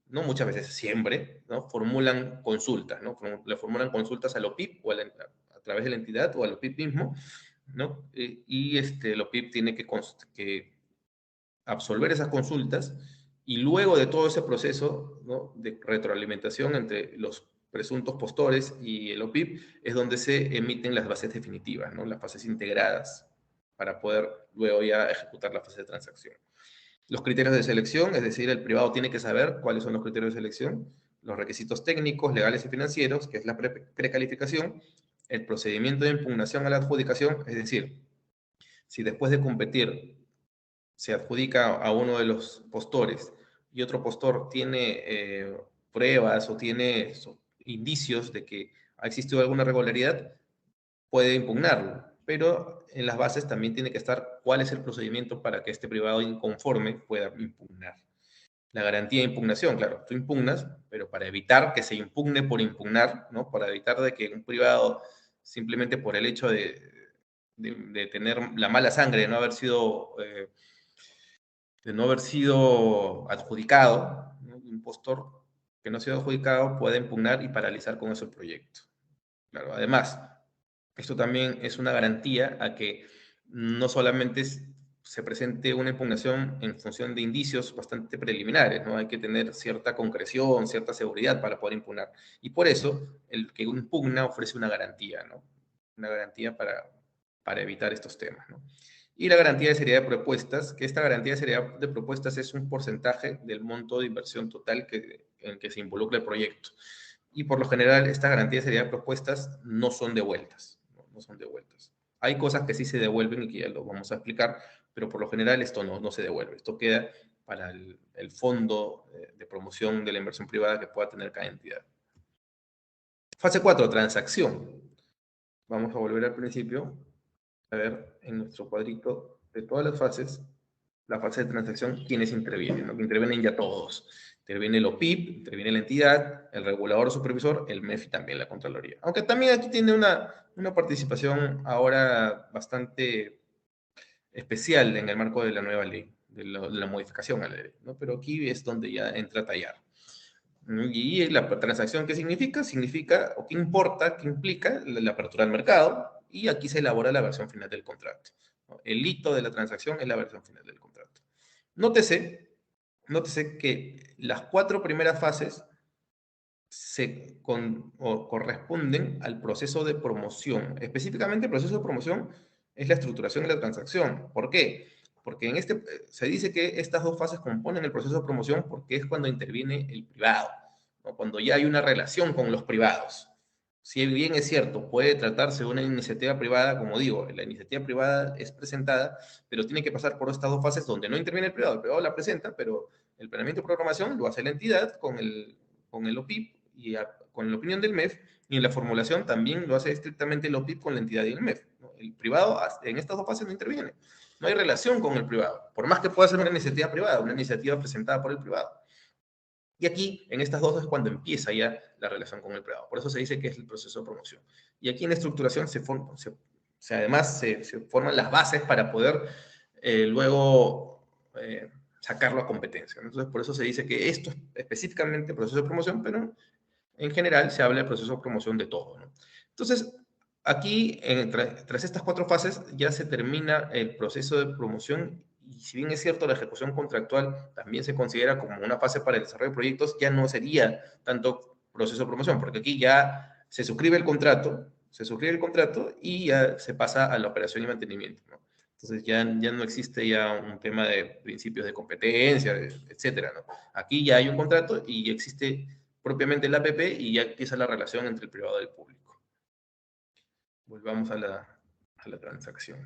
no muchas veces, siempre, ¿no? Formulan consultas, ¿no? Le formulan consultas al OPIP o a través de la entidad o al OPIP mismo, ¿no? Y el OPIP tiene que absolver esas consultas y luego de todo ese proceso, ¿no?, de retroalimentación entre los presuntos postores y el OPIP es donde se emiten las bases definitivas, ¿no?, las fases integradas para poder luego ya ejecutar la fase de transacción. Los criterios de selección, es decir, el privado tiene que saber cuáles son los criterios de selección, los requisitos técnicos, legales y financieros, que es la precalificación, el procedimiento de impugnación a la adjudicación, es decir, si después de competir se adjudica a uno de los postores y otro postor tiene pruebas o tiene indicios de que ha existido alguna irregularidad, puede impugnarlo, pero en las bases también tiene que estar cuál es el procedimiento para que este privado inconforme pueda impugnar. La garantía de impugnación, claro, tú impugnas, pero para evitar que se impugne por impugnar, ¿no? Para evitar de que un privado, simplemente por el hecho de tener la mala sangre, de no haber sido adjudicado, ¿no?, un postor que no ha sido adjudicado puede impugnar y paralizar con eso el proyecto. Claro, además, esto también es una garantía a que no solamente se presente una impugnación en función de indicios bastante preliminares, ¿no? Hay que tener cierta concreción, cierta seguridad para poder impugnar. Y por eso, el que impugna ofrece una garantía, ¿no? Una garantía para evitar estos temas, ¿no? Y la garantía de seriedad de propuestas, que esta garantía de seriedad de propuestas es un porcentaje del monto de inversión total en que se involucra el proyecto. Y por lo general, esta garantía de seriedad de propuestas no son devueltas, no son devueltas. Hay cosas que sí se devuelven y que ya lo vamos a explicar, pero por lo general esto no se devuelve. Esto queda para el fondo de promoción de la inversión privada que pueda tener cada entidad. Fase 4, transacción. Vamos a volver al principio. A ver, en nuestro cuadrito de todas las fases, la fase de transacción, ¿quiénes intervienen? ¿No? Que intervienen ya todos. Interviene el OPIP, interviene la entidad, el regulador o supervisor, el MEF y también la Contraloría. Aunque también aquí tiene una participación ahora bastante especial en el marco de la nueva ley, de la modificación a la ley, ¿no? Pero aquí es donde ya entra a tallar. Y la transacción, ¿qué significa? Significa, o qué importa, qué implica la apertura al mercado, y aquí se elabora la versión final del contrato, ¿no? El hito de la transacción es la versión final del contrato. Nótese que las 4 primeras fases corresponden al proceso de promoción. Específicamente, el proceso de promoción es la estructuración de la transacción. ¿Por qué? Porque se dice que estas dos fases componen el proceso de promoción porque es cuando interviene el privado, ¿no? Cuando ya hay una relación con los privados. Si bien es cierto, puede tratarse de una iniciativa privada, como digo, la iniciativa privada es presentada, pero tiene que pasar por estas dos fases donde no interviene el privado la presenta, pero el planeamiento de programación lo hace la entidad con el OPIP y con la opinión del MEF, y en la formulación también lo hace estrictamente el OPIP con la entidad y el MEF, ¿no? El privado en estas dos fases no interviene, no hay relación con el privado, por más que pueda ser una iniciativa privada, una iniciativa presentada por el privado. Y aquí, en estas dos, es cuando empieza ya la relación con el privado. Por eso se dice que es el proceso de promoción. Y aquí en la estructuración además se forman las bases para poder luego sacarlo a competencia. Entonces, por eso se dice que esto es específicamente proceso de promoción, pero en general se habla del proceso de promoción de todo, ¿no? Entonces, aquí, tras estas 4 fases, ya se termina el proceso de promoción y si bien es cierto, la ejecución contractual también se considera como una fase para el desarrollo de proyectos, ya no sería tanto proceso de promoción, porque aquí ya se suscribe el contrato y ya se pasa a la operación y mantenimiento, ¿no? Entonces ya no existe ya un tema de principios de competencia, etcétera, ¿no? Aquí ya hay un contrato y existe propiamente el APP y ya empieza la relación entre el privado y el público. Volvamos a la transacción.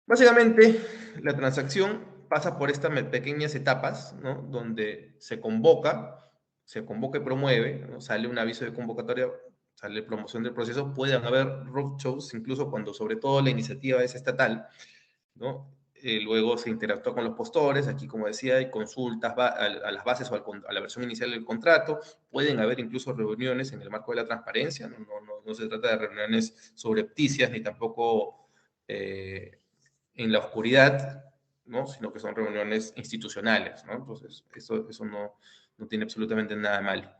Básicamente, la transacción pasa por estas pequeñas etapas, ¿no? Donde se convoca y promueve, ¿no? Sale un aviso de convocatoria, sale promoción del proceso, pueden haber roadshows, incluso cuando sobre todo la iniciativa es estatal, ¿no? Luego se interactúa con los postores, aquí como decía, hay consultas a las bases o a la versión inicial del contrato, pueden haber incluso reuniones en el marco de la transparencia, no se trata de reuniones subrepticias ni tampoco en la oscuridad, ¿no? Sino que son reuniones institucionales, ¿no? Entonces, eso no tiene absolutamente nada de malo.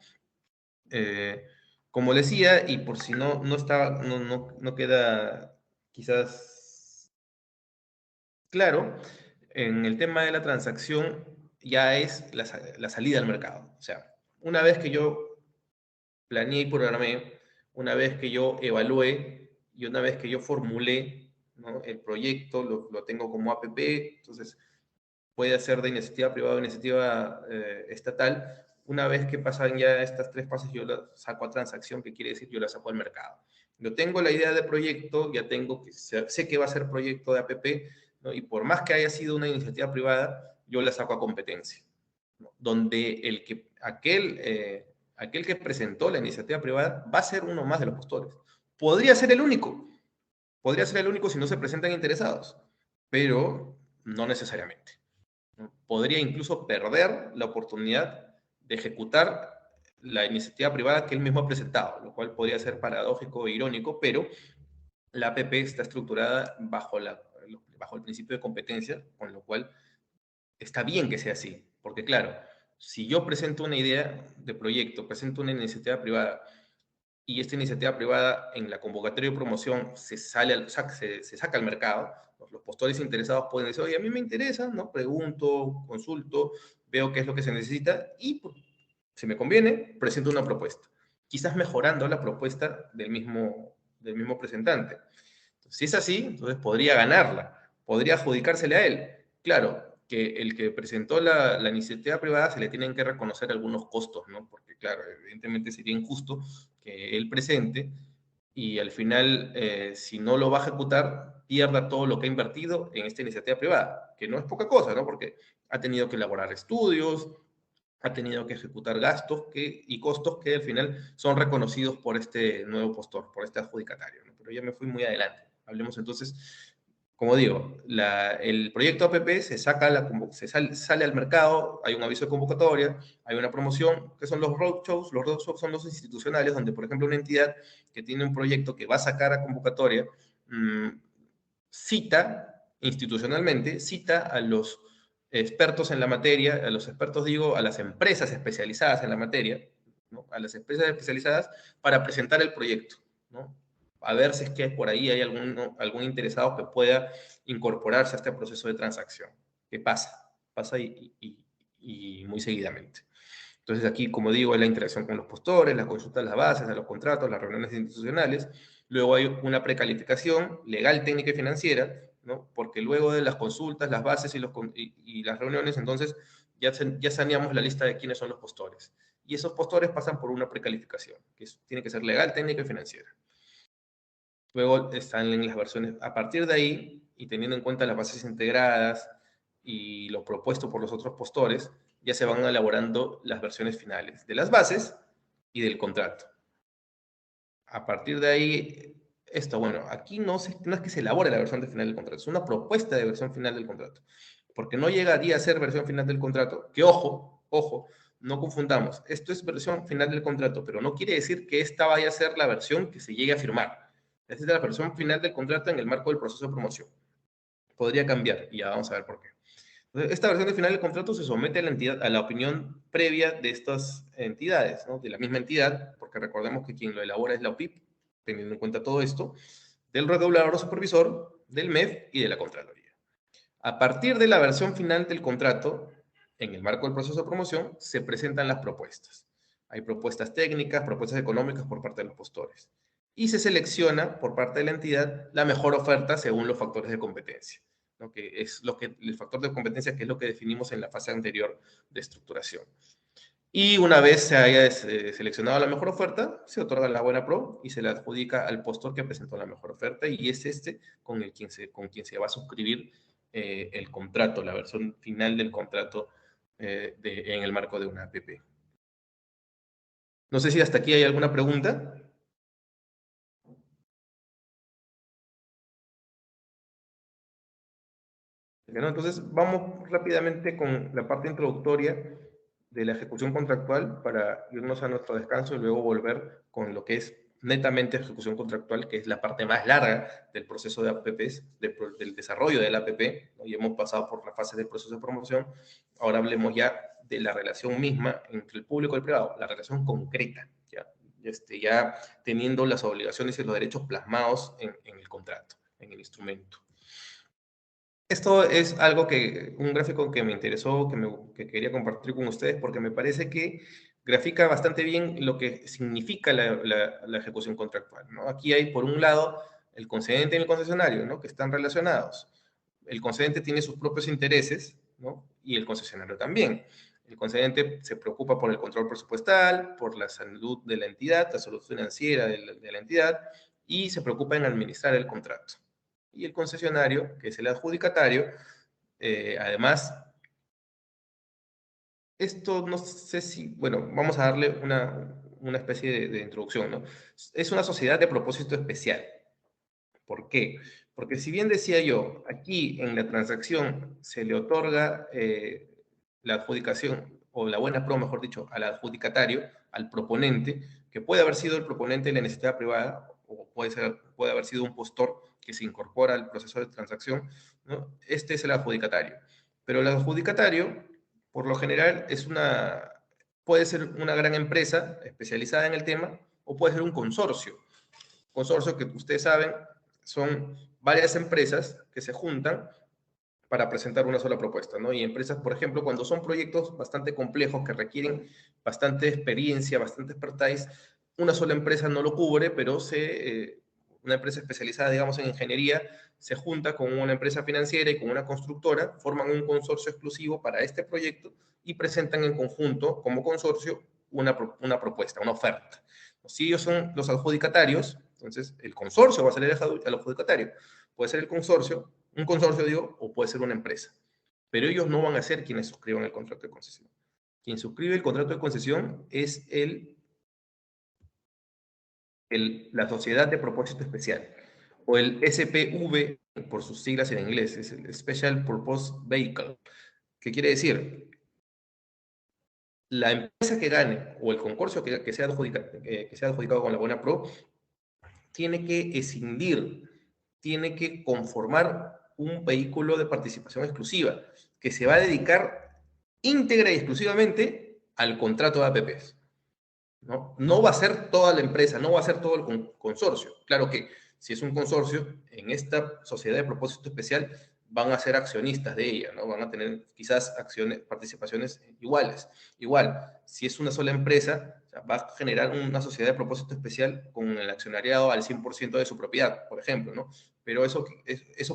Como decía, y por si no queda quizás claro, en el tema de la transacción ya es la salida al mercado. O sea, una vez que yo planeé y programé, una vez que yo evalué y una vez que yo formulé, ¿no? El proyecto, lo tengo como APP, entonces puede ser de iniciativa privada o iniciativa estatal. Una vez que pasan ya estas 3 fases, yo la saco a transacción, que quiere decir yo la saco al mercado. Yo tengo la idea de proyecto, ya tengo que sé que va a ser proyecto de APP, ¿no? Y por más que haya sido una iniciativa privada, yo la saco a competencia, ¿no? Donde aquel que presentó la iniciativa privada va a ser uno más de los postores. Podría ser el único si no se presentan interesados, pero no necesariamente. Podría incluso perder la oportunidad de ejecutar la iniciativa privada que él mismo ha presentado, lo cual podría ser paradójico e irónico, pero la APP está estructurada bajo el principio de competencia, con lo cual está bien que sea así, porque claro, si yo presento una idea de proyecto, presento una iniciativa privada, y esta iniciativa privada en la convocatoria de promoción se saca al mercado, los postores interesados pueden decir, oye, a mí me interesa, ¿no? Pregunto, consulto, veo qué es lo que se necesita y, pues, si me conviene, presento una propuesta. Quizás mejorando la propuesta del mismo presentante. Entonces, si es así, entonces podría ganarla, podría adjudicársele a él. Claro, que el que presentó la iniciativa privada se le tienen que reconocer algunos costos, ¿no? Porque, claro, evidentemente sería injusto que él presente y al final, si no lo va a ejecutar, pierda todo lo que ha invertido en esta iniciativa privada, que no es poca cosa, ¿no? Porque ha tenido que elaborar estudios, ha tenido que ejecutar gastos y costos que al final son reconocidos por este nuevo postor, por este adjudicatario, ¿no? Pero ya me fui muy adelante. Hablemos entonces, como digo, el proyecto APP sale al mercado, hay un aviso de convocatoria, hay una promoción, que son los roadshows. Los roadshows son los institucionales, donde, por ejemplo, una entidad que tiene un proyecto que va a sacar a convocatoria, cita institucionalmente, cita a los expertos en la materia, a los expertos digo, a las empresas especializadas en la materia, ¿no? A las empresas especializadas para presentar el proyecto, ¿no? A ver si es que por ahí hay algún interesado que pueda incorporarse a este proceso de transacción. ¿Qué pasa? Pasa y muy seguidamente. Entonces aquí, como digo, es la interacción con los postores, la consulta de las bases, de los contratos, las reuniones institucionales. Luego hay una precalificación legal, técnica y financiera, ¿no? Porque luego de las consultas, las bases y las reuniones, entonces ya saneamos la lista de quiénes son los postores. Y esos postores pasan por una precalificación, que tiene que ser legal, técnica y financiera. Luego están en las versiones, a partir de ahí, y teniendo en cuenta las bases integradas y lo propuesto por los otros postores, ya se van elaborando las versiones finales de las bases y del contrato. A partir de ahí, bueno, aquí no es que se elabore la versión final del contrato, es una propuesta de versión final del contrato, porque no llegaría a ser versión final del contrato, que ojo, no confundamos, esto es versión final del contrato, pero no quiere decir que esta vaya a ser la versión que se llegue a firmar. Esta es la versión final del contrato en el marco del proceso de promoción. Podría cambiar, y ya vamos a ver por qué. Esta versión final del contrato se somete a la entidad, a la opinión previa de estas entidades, ¿no? De la misma entidad, porque recordemos que quien lo elabora es la OPIP, teniendo en cuenta todo esto, del regulador o supervisor, del MEF y de la Contraloría. A partir de la versión final del contrato, en el marco del proceso de promoción, se presentan las propuestas. Hay propuestas técnicas, propuestas económicas por parte de los postores. Y se selecciona por parte de la entidad la mejor oferta según los factores de competencia, ¿no? Que es el factor de competencia que es lo que definimos en la fase anterior de estructuración. Y una vez se haya seleccionado la mejor oferta, se otorga la buena pro y se le adjudica al postor que presentó la mejor oferta y es con quien se va a suscribir el contrato, la versión final del contrato en el marco de una APP. No sé si hasta aquí hay alguna pregunta. ¿No? Entonces, vamos rápidamente con la parte introductoria de la ejecución contractual para irnos a nuestro descanso y luego volver con lo que es netamente ejecución contractual, que es la parte más larga del proceso de APPs, del desarrollo del APP, ¿no? Y hemos pasado por la fase del proceso de promoción. Ahora hablemos ya de la relación misma entre el público y el privado, la relación concreta, ya teniendo las obligaciones y los derechos plasmados en el contrato, en el instrumento. Esto es un gráfico que me interesó, que quería compartir con ustedes porque me parece que grafica bastante bien lo que significa la ejecución contractual, ¿no? Aquí hay, por un lado, el concedente y el concesionario, ¿no? Que están relacionados. El concedente tiene sus propios intereses, ¿no? Y el concesionario también. El concedente se preocupa por el control presupuestal, por la salud de la entidad, la salud financiera de la entidad, y se preocupa en administrar el contrato. Y el concesionario, que es el adjudicatario, además, esto no sé si, bueno, vamos a darle una especie de introducción, ¿no? Es una sociedad de propósito especial. ¿Por qué? Porque si bien decía yo, aquí en la transacción se le otorga la adjudicación, o la buena pro, mejor dicho, al adjudicatario, al proponente, que puede haber sido el proponente de la necesidad privada, o puede haber sido un postor que se incorpora al proceso de transacción, ¿no? Este es el adjudicatario. Pero el adjudicatario, por lo general, puede ser una gran empresa especializada en el tema, o puede ser un consorcio. Consorcio que ustedes saben, son varias empresas que se juntan para presentar una sola propuesta, ¿no? Y empresas, por ejemplo, cuando son proyectos bastante complejos que requieren bastante experiencia, bastante expertise, una sola empresa no lo cubre, pero una empresa especializada, digamos, en ingeniería, se junta con una empresa financiera y con una constructora, forman un consorcio exclusivo para este proyecto y presentan en conjunto, como consorcio, una propuesta, una oferta. Si ellos son los adjudicatarios, entonces el consorcio va a ser el adjudicatario. Puede ser un consorcio digo, o puede ser una empresa. Pero ellos no van a ser quienes suscriban el contrato de concesión. Quien suscribe el contrato de concesión es la sociedad de propósito especial, o el SPV, por sus siglas en inglés, es el Special Purpose Vehicle. ¿Qué quiere decir? La empresa que gane, o el consorcio que sea adjudicado con la buena pro, tiene que escindir, tiene que conformar un vehículo de participación exclusiva que se va a dedicar íntegra y exclusivamente al contrato de APPs. No va a ser toda la empresa, no va a ser todo el consorcio. Claro que si es un consorcio, en esta sociedad de propósito especial van a ser accionistas de ella, ¿no? Van a tener quizás participaciones iguales. Igual, si es una sola empresa, o sea, va a generar una sociedad de propósito especial con el accionariado al 100% de su propiedad, por ejemplo, ¿no? Pero eso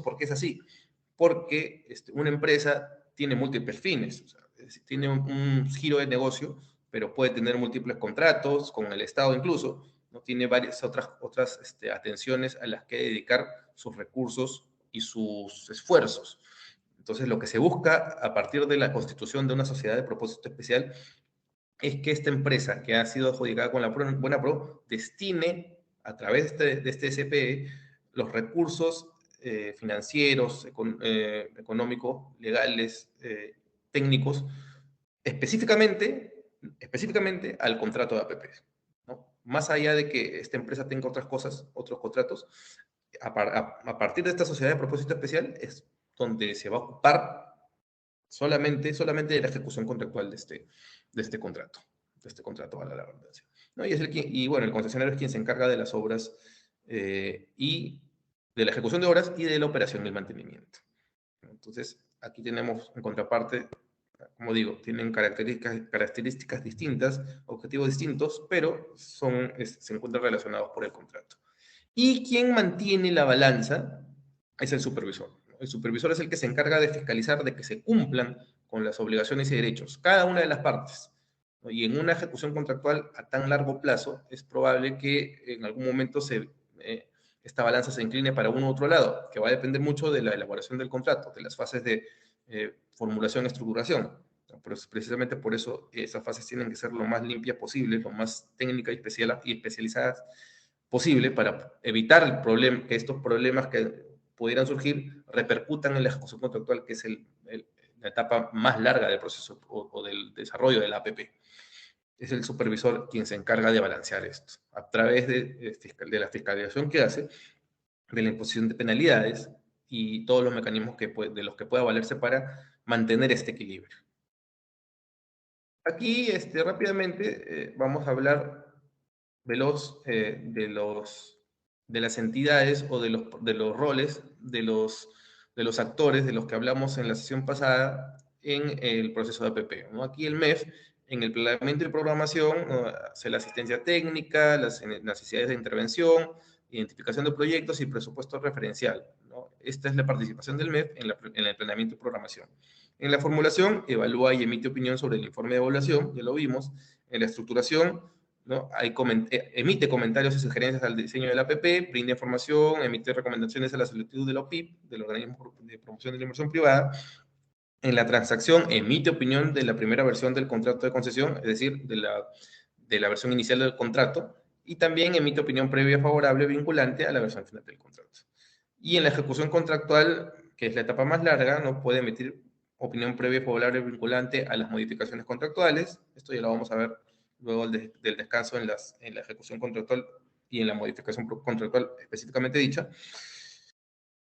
¿por qué es así? Porque una empresa tiene múltiples fines, o sea, tiene un giro de negocio, pero puede tener múltiples contratos con el Estado incluso, ¿no? Tiene varias otras atenciones a las que dedicar sus recursos y sus esfuerzos. Entonces, lo que se busca a partir de la constitución de una sociedad de propósito especial es que esta empresa que ha sido adjudicada con la Buena Pro destine a través de este SPE los recursos financieros, económicos, legales, técnicos, específicamente al contrato de APP, ¿no? Más allá de que esta empresa tenga otras cosas, otros contratos, a partir de esta sociedad de propósito especial es donde se va a ocupar solamente de la ejecución contractual de este contrato, a la redundancia, ¿no? Y bueno, el concesionario es quien se encarga de las obras y de la ejecución de obras y de la operación y el mantenimiento. Entonces, aquí tenemos en contraparte, como digo, tienen características distintas, objetivos distintos, pero se encuentran relacionados por el contrato. Y quien mantiene la balanza es el supervisor. El supervisor es el que se encarga de fiscalizar de que se cumplan con las obligaciones y derechos, cada una de las partes. Y en una ejecución contractual a tan largo plazo, es probable que en algún momento esta balanza se incline para uno u otro lado, que va a depender mucho de la elaboración del contrato, de las fases de formulación y estructuración. Pero precisamente por eso esas fases tienen que ser lo más limpias posible, lo más técnicas y especializadas posible para evitar que estos problemas que pudieran surgir repercutan en la ejecución contractual, que es la etapa más larga del proceso o del desarrollo de la APP. Es el supervisor quien se encarga de balancear esto a través de la fiscalización que hace, de la imposición de penalidades y todos los mecanismos de los que pueda valerse para mantener este equilibrio. Aquí, rápidamente, vamos a hablar de las entidades o de los roles de los actores de los que hablamos en la sesión pasada en el proceso de APP, ¿no? Aquí el MEF, en el planeamiento y programación, ¿no?, hace la asistencia técnica, las necesidades de intervención, identificación de proyectos y presupuesto referencial, ¿no? Esta es la participación del MEF en el planeamiento y programación. En la formulación, evalúa y emite opinión sobre el informe de evaluación, ya lo vimos. En la estructuración, ¿no?, emite comentarios y sugerencias al diseño de la APP, brinda información, emite recomendaciones a la solicitud de la OPIP, del Organismo de Promoción de la Inversión Privada. En la transacción, emite opinión de la primera versión del contrato de concesión, es decir, de la versión inicial del contrato, y también emite opinión previa favorable vinculante a la versión final del contrato. Y en la ejecución contractual, que es la etapa más larga, no puede emitir opinión previa favorable vinculante a las modificaciones contractuales. Esto ya lo vamos a ver luego del descanso en la ejecución contractual y en la modificación contractual específicamente dicha,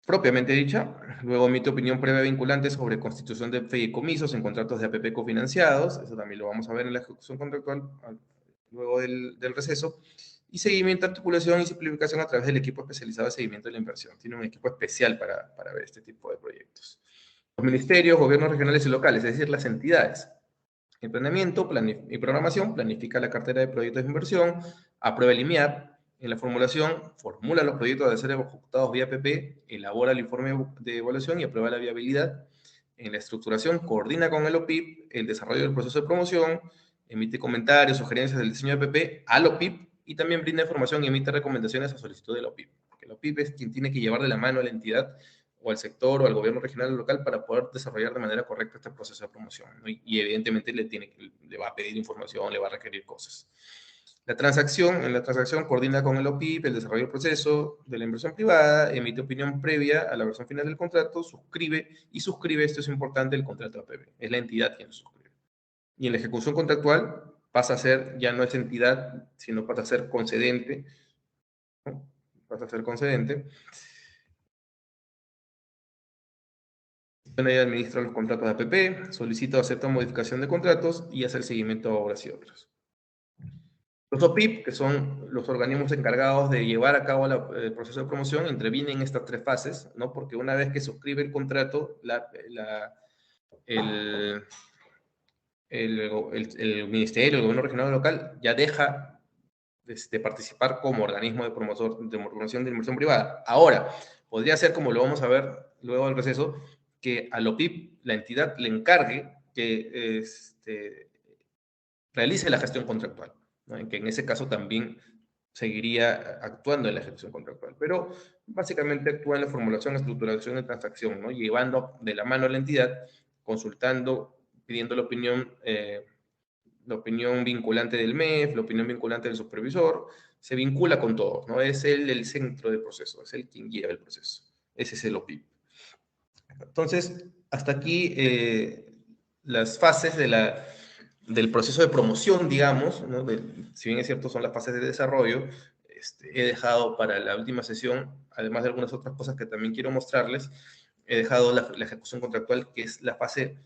propiamente dicha. Luego emite opinión previa vinculante sobre constitución de fideicomisos en contratos de APP cofinanciados. Eso también lo vamos a ver en la ejecución contractual luego del receso. Y seguimiento, articulación y simplificación a través del equipo especializado de seguimiento de la inversión. Tiene un equipo especial para ver este tipo de proyectos. Los ministerios, gobiernos regionales y locales, es decir, las entidades. En planeamiento y programación, planifica la cartera de proyectos de inversión, aprueba el IMIAP. En la formulación, formula los proyectos a ser ejecutados vía APP, elabora el informe de evaluación y aprueba la viabilidad. En la estructuración, coordina con el OPIP el desarrollo del proceso de promoción, emite comentarios, sugerencias del diseño de APP al OPIP y también brinda información y emite recomendaciones a solicitud del OPIP. Porque el OPIP es quien tiene que llevar de la mano a la entidad o al sector o al gobierno regional o local para poder desarrollar de manera correcta este proceso de promoción, ¿no? Y evidentemente le va a pedir información, le va a requerir cosas. En la transacción coordina con el OPIP el desarrollo del proceso de la inversión privada, emite opinión previa a la versión final del contrato, suscribe, esto es importante, el contrato de APP. Es la entidad quien suscribe. Y en la ejecución contractual pasa a ser, ya no es entidad, sino pasa a ser concedente, ¿no? Pasa a ser concedente. Ella administra los contratos de APP, solicita o acepta modificación de contratos y hace el seguimiento a obras y otras. Los OPIP, que son los organismos encargados de llevar a cabo el proceso de promoción, intervienen en estas tres fases, ¿no? Porque una vez que suscribe el contrato, el, el ministerio, el gobierno regional o local, ya deja de participar como organismo de promoción de inversión privada. Ahora, podría ser, como lo vamos a ver luego del receso, que al OPIP la entidad le encargue que realice la gestión contractual, ¿no? En que en ese caso también seguiría actuando en la ejecución contractual, pero básicamente actúa en la formulación, estructuración de transacción, ¿no? Llevando de la mano a la entidad, consultando, pidiendo la opinión vinculante del MEF, la opinión vinculante del supervisor, se vincula con todos, ¿no? Es él el centro del proceso, es él quien lleva el proceso. Ese es el OPIP. Entonces, hasta aquí las fases del proceso de promoción, digamos, ¿no? Si bien es cierto, son las fases de desarrollo. He dejado para la última sesión, además de algunas otras cosas que también quiero mostrarles, he dejado la ejecución contractual, que es la fase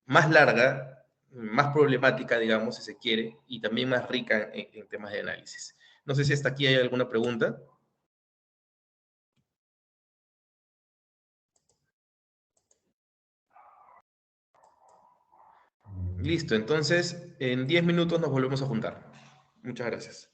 más larga, más problemática, digamos, si se quiere, y también más rica en temas de análisis. No sé si hasta aquí hay alguna pregunta. Listo, entonces en 10 minutos nos volvemos a juntar. Muchas gracias.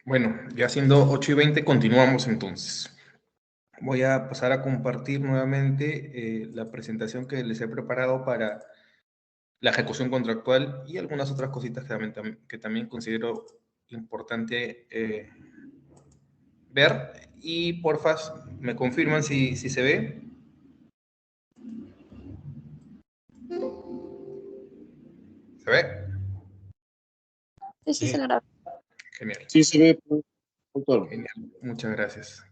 Bueno, ya siendo 8:20, continuamos entonces. Voy a pasar a compartir nuevamente la presentación que les he preparado para la ejecución contractual y algunas otras cositas que también considero importante ver. Y porfa, me confirman si se ve. ¿Se ve? Sí, sí, se graba. Genial. Sí, se ve, doctor. Genial. Muchas gracias.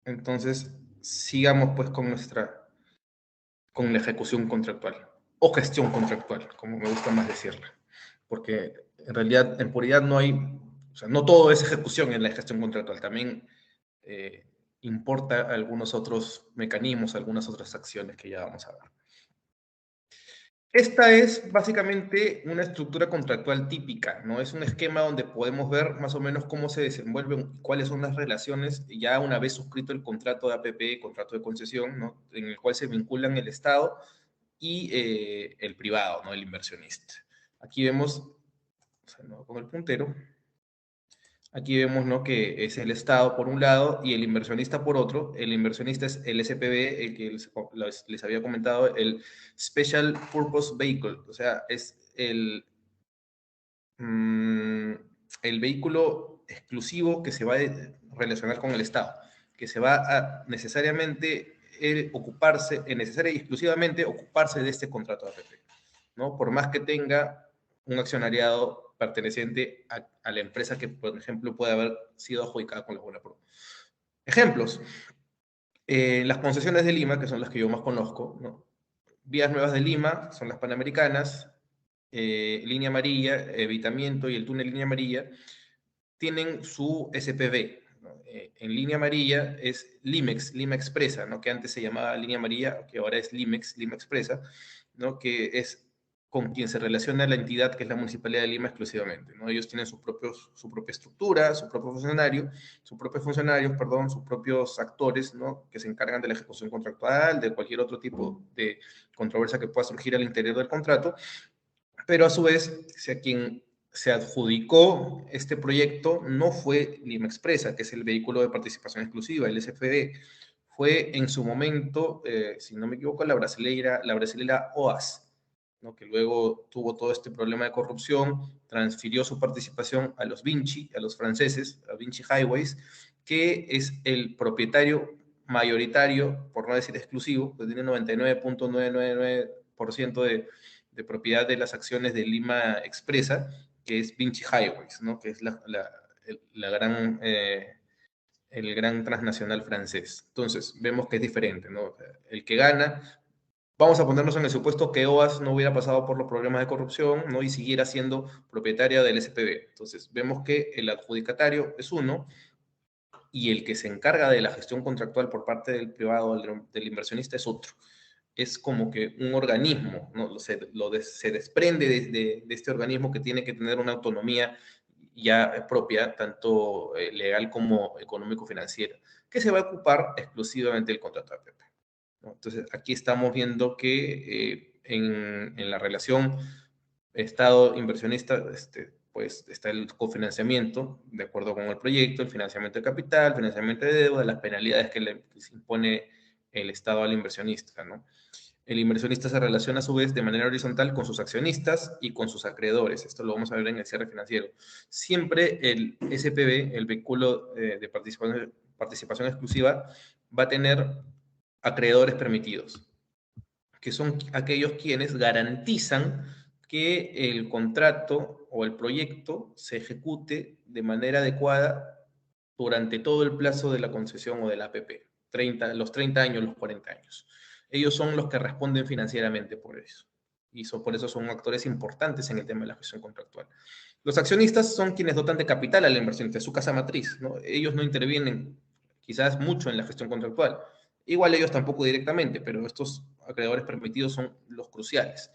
Entonces, sigamos pues con la ejecución contractual o gestión contractual, como me gusta más decirla. Porque en realidad, en puridad no hay, o sea, no todo es ejecución en la gestión contractual. También importa algunos otros mecanismos, algunas otras acciones que ya vamos a ver. Esta es básicamente una estructura contractual típica, ¿no? Es un esquema donde podemos ver más o menos cómo se desenvuelven, cuáles son las relaciones, ya una vez suscrito el contrato de APP, contrato de concesión, ¿no? En el cual se vinculan el Estado y el privado, ¿no? El inversionista. Aquí vemos, o sea, ¿no? Con el puntero, aquí vemos, ¿no? Que es el Estado por un lado y el inversionista por otro. El inversionista es el SPV, el que les había comentado, el Special Purpose Vehicle, o sea, es el vehículo exclusivo que se va a relacionar con el Estado, que se va a necesariamente necesaria y exclusivamente ocuparse de este contrato de APP, ¿no? Por más que tenga un accionariado perteneciente a la empresa que, por ejemplo, puede haber sido adjudicada con la buena pro. Ejemplos. Las concesiones de Lima, que son las que yo más conozco, ¿no? Vías Nuevas de Lima, son las Panamericanas, Línea Amarilla, Evitamiento y el túnel Línea Amarilla, tienen su SPV, ¿no? En Línea Amarilla es Limex, Lima Expresa, ¿no? Que antes se llamaba Línea Amarilla, que ahora es Limex, Lima Expresa, ¿no? Que es con quien se relaciona la entidad que es la Municipalidad de Lima exclusivamente, ¿no? Ellos tienen su propia estructura, sus propios funcionarios, perdón, sus propios actores, ¿no? Que se encargan de la ejecución contractual, de cualquier otro tipo de controversia que pueda surgir al interior del contrato, pero a su vez, si a quien se adjudicó este proyecto no fue Lima Expresa, que es el vehículo de participación exclusiva, el SFD, fue en su momento, si no me equivoco, la brasilera OAS, ¿no? Que luego tuvo todo este problema de corrupción, transfirió su participación a los Vinci, a los franceses, a Vinci Highways, que es el propietario mayoritario, por no decir exclusivo, que tiene 99.999% de propiedad de las acciones de Lima Expresa, que es Vinci Highways, ¿no? Que es el gran transnacional francés. Entonces, vemos que es diferente, ¿no? El que gana, vamos a ponernos en el supuesto que OAS no hubiera pasado por los problemas de corrupción, ¿no? Y siguiera siendo propietaria del SPV. Entonces, vemos que el adjudicatario es uno y el que se encarga de la gestión contractual por parte del privado, del inversionista, es otro. Es como que un organismo, ¿no? Se desprende de este organismo que tiene que tener una autonomía ya propia, tanto legal como económico-financiera, que se va a ocupar exclusivamente del contrato de APP, ¿no? Entonces, aquí estamos viendo que en la relación Estado-inversionista, pues está el cofinanciamiento, de acuerdo con el proyecto, el financiamiento de capital, financiamiento de deuda, las penalidades que le impone el Estado al inversionista, ¿no? El inversionista se relaciona a su vez de manera horizontal con sus accionistas y con sus acreedores. Esto lo vamos a ver en el cierre financiero. Siempre el SPV, el vehículo de participación exclusiva, va a tener acreedores permitidos, que son aquellos quienes garantizan que el contrato o el proyecto se ejecute de manera adecuada durante todo el plazo de la concesión o de la APP, los 30 años, los 40 años. Ellos son los que responden financieramente por eso. Y por eso son actores importantes en el tema de la gestión contractual. Los accionistas son quienes dotan de capital a la inversión, de su casa matriz, ¿no? Ellos no intervienen quizás mucho en la gestión contractual. Igual ellos tampoco directamente, pero estos acreedores permitidos son los cruciales.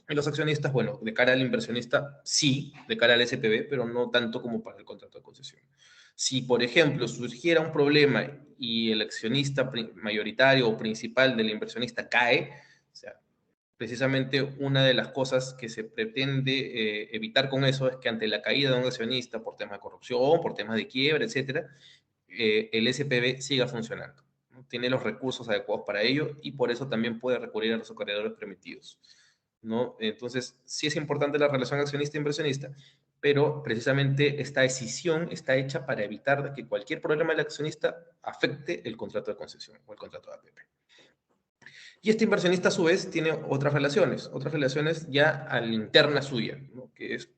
Y los accionistas, bueno, de cara al inversionista, sí, de cara al SPV, pero no tanto como para el contrato de concesión. Si, por ejemplo, surgiera un problema y el accionista mayoritario o principal del inversionista cae, o sea, precisamente una de las cosas que se pretende evitar con eso es que ante la caída de un accionista por temas de corrupción, por temas de quiebra, etcétera, el SPV siga funcionando, ¿no? Tiene los recursos adecuados para ello y por eso también puede recurrir a los acreedores permitidos, ¿no? Entonces, sí es importante la relación accionista-inversionista, pero precisamente esta decisión está hecha para evitar que cualquier problema del accionista afecte el contrato de concesión o el contrato de APP. Y este inversionista, a su vez, tiene otras relaciones ya a la interna suya, ¿no? Que es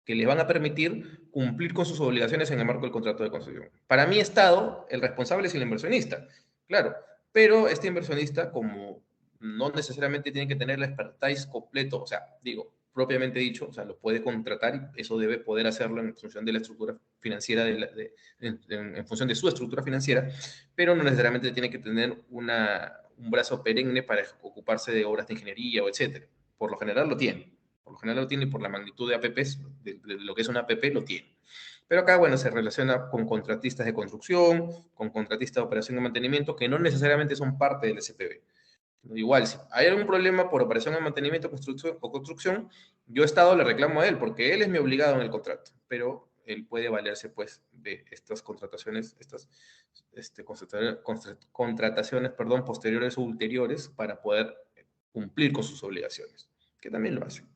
que le van a permitir cumplir con sus obligaciones en el marco del contrato de concesión. Para mi Estado, el responsable es el inversionista, claro, pero este inversionista, como no necesariamente tiene que tener la expertise completo, o sea, digo, propiamente dicho, o sea, lo puede contratar y eso debe poder hacerlo en función de la estructura financiera, en función de su estructura financiera, pero no necesariamente tiene que tener un brazo perenne para ocuparse de obras de ingeniería o etcétera. Por lo general lo tiene. Por lo general lo tiene y por la magnitud de APPs, de lo que es una APP, lo tiene. Pero acá, bueno, se relaciona con contratistas de construcción, con contratistas de operación y mantenimiento, que no necesariamente son parte del SPV. Igual, si hay algún problema por operación de mantenimiento o construcción, yo Estado le reclamo a él, porque él es mi obligado en el contrato, pero él puede valerse, pues, de estas contrataciones, contrataciones, perdón, posteriores o ulteriores para poder cumplir con sus obligaciones, que también lo hacen.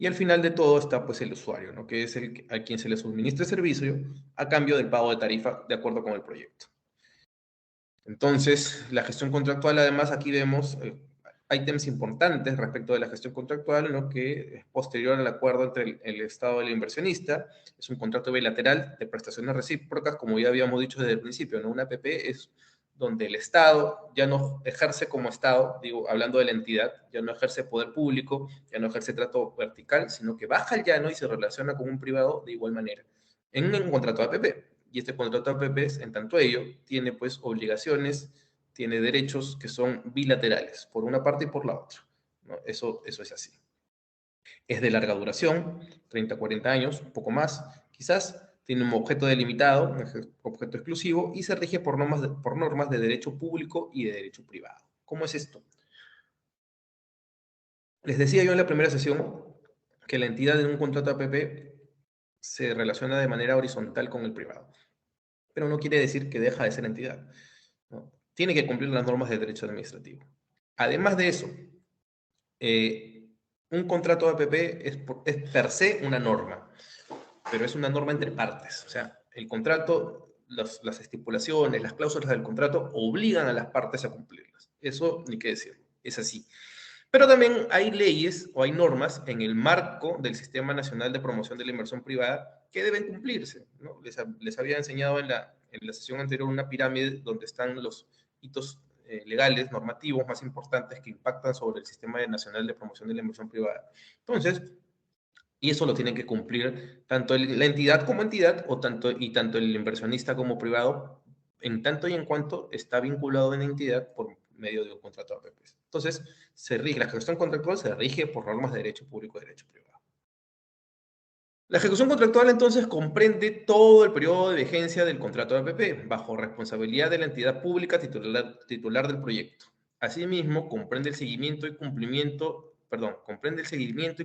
Y al final de todo está pues el usuario, ¿no? Que es a quien se le suministra el servicio a cambio del pago de tarifa de acuerdo con el proyecto. Entonces, la gestión contractual, además, aquí vemos ítems importantes respecto de la gestión contractual, ¿no? Que es posterior al acuerdo entre el Estado y el inversionista. Es un contrato bilateral de prestaciones recíprocas, como ya habíamos dicho desde el principio, ¿no? Una APP es donde el Estado ya no ejerce como Estado, digo, hablando de la entidad, ya no ejerce poder público, ya no ejerce trato vertical, sino que baja al llano y se relaciona con un privado de igual manera, en un contrato de APP. Y este contrato de APP, en tanto ello, tiene pues obligaciones, tiene derechos que son bilaterales, por una parte y por la otra, ¿no? Eso es así. Es de larga duración, 30, 40 años, un poco más, quizás. Tiene un objeto delimitado, un objeto exclusivo, y se rige por normas de derecho público y de derecho privado. ¿Cómo es esto? Les decía yo en la primera sesión que la entidad en un contrato APP se relaciona de manera horizontal con el privado, pero no quiere decir que deja de ser entidad, ¿no? Tiene que cumplir las normas de derecho administrativo. Además de eso, un contrato de APP es per se una norma, pero es una norma entre partes. O sea, el contrato, las estipulaciones, las cláusulas del contrato obligan a las partes a cumplirlas. Eso ni qué decirlo, es así. Pero también hay leyes o hay normas en el marco del Sistema Nacional de Promoción de la Inversión Privada que deben cumplirse, ¿no? Les había enseñado en la sesión anterior una pirámide donde están los hitos legales, normativos más importantes que impactan sobre el Sistema Nacional de Promoción de la Inversión Privada. Entonces, y eso lo tienen que cumplir tanto la entidad como entidad, tanto el inversionista como privado, en tanto y en cuanto está vinculado en la entidad por medio de un contrato de APP. Entonces, la ejecución contractual se rige por normas de derecho público y derecho privado. La ejecución contractual entonces comprende todo el periodo de vigencia del contrato de APP, bajo responsabilidad de la entidad pública titular del proyecto. Asimismo, comprende el seguimiento y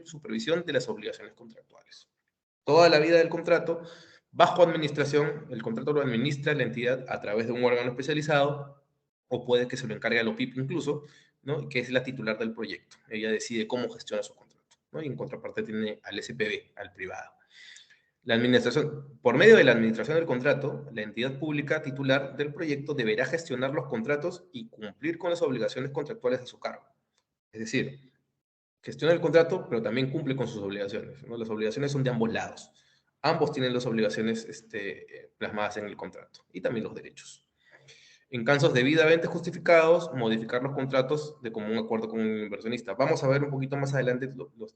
supervisión de las obligaciones contractuales. Toda la vida del contrato, bajo administración, el contrato lo administra la entidad a través de un órgano especializado, o puede que se lo encargue a la OPIP incluso, ¿no? Que es la titular del proyecto. Ella decide cómo gestiona su contrato, ¿no? Y en contraparte tiene al SPV, al privado. La administración, por medio de la administración del contrato, la entidad pública titular del proyecto deberá gestionar los contratos y cumplir con las obligaciones contractuales a su cargo. Es decir, gestiona el contrato, pero también cumple con sus obligaciones, ¿no? Las obligaciones son de ambos lados. Ambos tienen las obligaciones plasmadas en el contrato y también los derechos. En casos debidamente justificados, modificar los contratos de común acuerdo con un inversionista. Vamos a ver un poquito más adelante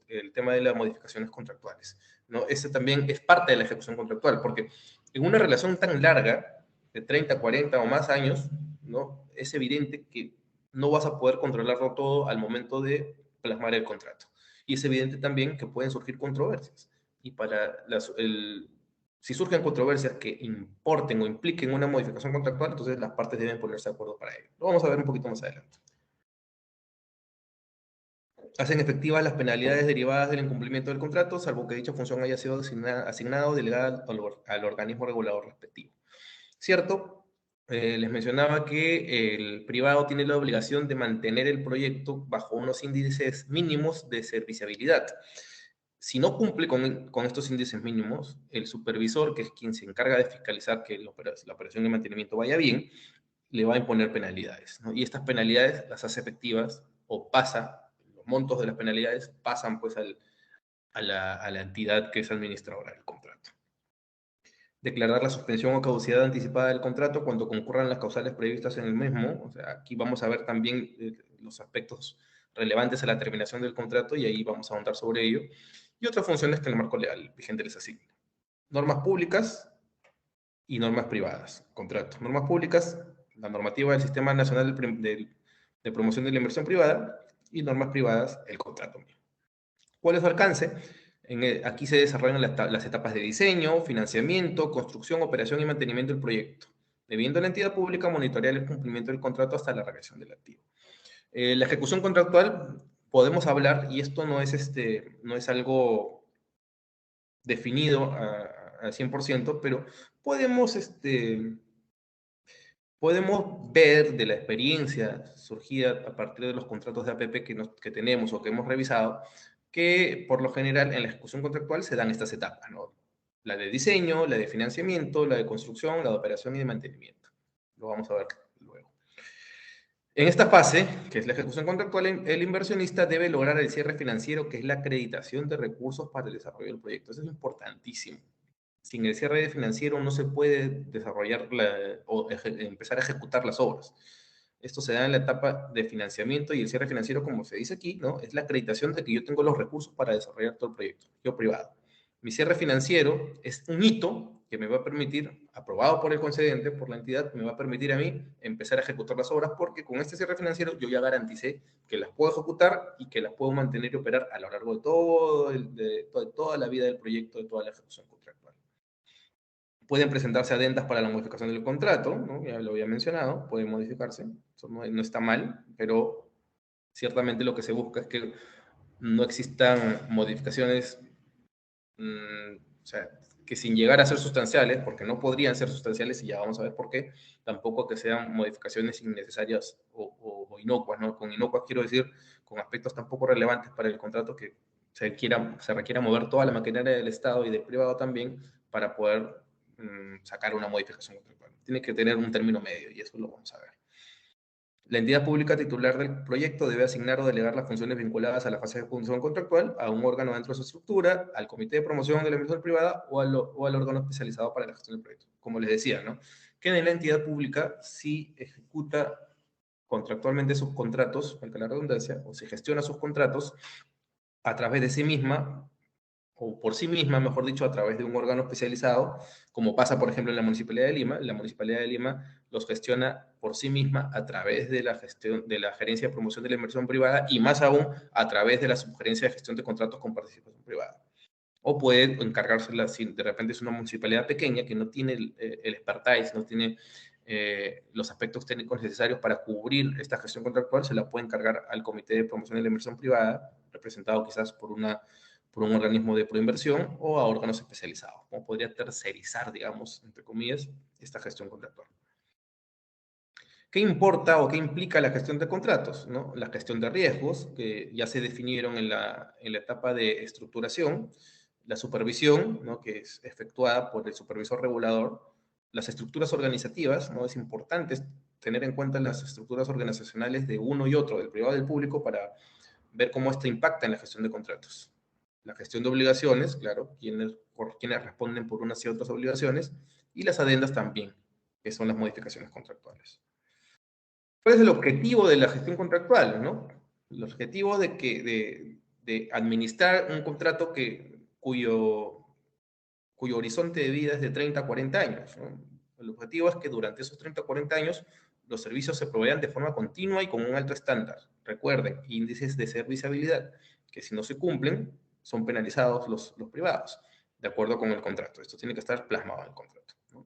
el tema de las modificaciones contractuales, ¿no? Ese también es parte de la ejecución contractual, porque en una relación tan larga, de 30, 40 o más años, ¿no? Es evidente que no vas a poder controlarlo todo al momento de plasmar el contrato. Y es evidente también que pueden surgir controversias. Y para si surgen controversias que importen o impliquen una modificación contractual, entonces las partes deben ponerse de acuerdo para ello. Lo vamos a ver un poquito más adelante. hacen efectivas las penalidades derivadas del incumplimiento del contrato, salvo que dicha función haya sido asignada o delegada al organismo regulador respectivo. ¿Cierto? Les mencionaba que el privado tiene la obligación de mantener el proyecto bajo unos índices mínimos de serviciabilidad. Si no cumple con estos índices mínimos, el supervisor, que es quien se encarga de fiscalizar que la operación de mantenimiento vaya bien, le va a imponer penalidades, ¿no? Y estas penalidades las hace efectivas o los montos de las penalidades pasan pues a la entidad que es administradora del contrato. Declarar la suspensión o caducidad anticipada del contrato cuando concurran las causales previstas en el mismo. O sea, aquí vamos a ver también los aspectos relevantes a la terminación del contrato y ahí vamos a ahondar sobre ello. Y otras funciones que el marco legal vigente les asigna. Normas públicas y normas privadas. Contrato. Normas públicas, la normativa del Sistema Nacional de Promoción de la Inversión Privada, y normas privadas, el contrato. ¿Cuál es su alcance? Aquí se desarrollan las etapas de diseño, financiamiento, construcción, operación y mantenimiento del proyecto, debiendo la entidad pública monitorear el cumplimiento del contrato hasta la realización del activo. La ejecución contractual, podemos hablar, y esto no es algo definido al 100%, pero podemos ver de la experiencia surgida a partir de los contratos de APP que tenemos o que hemos revisado, que por lo general en la ejecución contractual se dan estas etapas, ¿no? La de diseño, la de financiamiento, la de construcción, la de operación y de mantenimiento. Lo vamos a ver luego. En esta fase, que es la ejecución contractual, el inversionista debe lograr el cierre financiero, que es la acreditación de recursos para el desarrollo del proyecto. Eso es importantísimo. Sin el cierre financiero no se puede desarrollar empezar a ejecutar las obras. Esto se da en la etapa de financiamiento y el cierre financiero, como se dice aquí, ¿no? Es la acreditación de que yo tengo los recursos para desarrollar todo el proyecto, yo privado. Mi cierre financiero es un hito que me va a permitir, aprobado por el concedente, por la entidad, me va a permitir a mí empezar a ejecutar las obras, porque con este cierre financiero yo ya garanticé que las puedo ejecutar y que las puedo mantener y operar a lo largo de toda la vida del proyecto, de toda la ejecución contractual. Pueden presentarse adendas para la modificación del contrato, ¿no? Ya lo había mencionado, pueden modificarse, eso no está mal, pero ciertamente lo que se busca es que no existan modificaciones, o sea, que sin llegar a ser sustanciales, porque no podrían ser sustanciales, y ya vamos a ver por qué, tampoco que sean modificaciones innecesarias o inocuas, ¿no? Con inocuas quiero decir con aspectos tampoco relevantes para el contrato, que se requiera mover toda la maquinaria del Estado y del privado también para poder sacar una modificación contractual. Tiene que tener un término medio, y eso lo vamos a ver. La entidad pública titular del proyecto debe asignar o delegar las funciones vinculadas a la fase de ejecución contractual a un órgano dentro de su estructura, al comité de promoción de la inversión privada o al órgano especializado para la gestión del proyecto. Como les decía, ¿no? Que en la entidad pública sí ejecuta contractualmente sus contratos, valga la redundancia, o se gestiona sus contratos a través de sí misma, o por sí misma, mejor dicho, a través de un órgano especializado, como pasa, por ejemplo, en la Municipalidad de Lima. La Municipalidad de Lima los gestiona por sí misma a través de la gestión de la Gerencia de Promoción de la Inversión Privada, y más aún a través de la Subgerencia de Gestión de Contratos con Participación Privada. O puede encargársela, si de repente es una municipalidad pequeña que no tiene el expertise, no tiene los aspectos técnicos necesarios para cubrir esta gestión contractual, se la puede encargar al Comité de Promoción de la Inversión Privada, representado quizás por un organismo de proinversión, o a órganos especializados, como podría tercerizar, digamos, entre comillas, esta gestión contractual. ¿Qué importa o qué implica la gestión de contratos, ¿no? La gestión de riesgos, que ya se definieron en la etapa de estructuración, la supervisión, ¿no? Que es efectuada por el supervisor regulador, las estructuras organizativas, ¿no? Es importante tener en cuenta las estructuras organizacionales de uno y otro, del privado y del público, para ver cómo esto impacta en la gestión de contratos. La gestión de obligaciones, claro, quienes responden por unas y otras obligaciones, y las adendas también, que son las modificaciones contractuales. ¿Cuál es el objetivo de la gestión contractual, no? El objetivo de administrar un contrato cuyo horizonte de vida es de 30 a 40 años, ¿no? El objetivo es que durante esos 30 a 40 años los servicios se provean de forma continua y con un alto estándar. Recuerden, índices de serviciabilidad, que si no se cumplen, son penalizados los privados, de acuerdo con el contrato. Esto tiene que estar plasmado en el contrato, ¿no?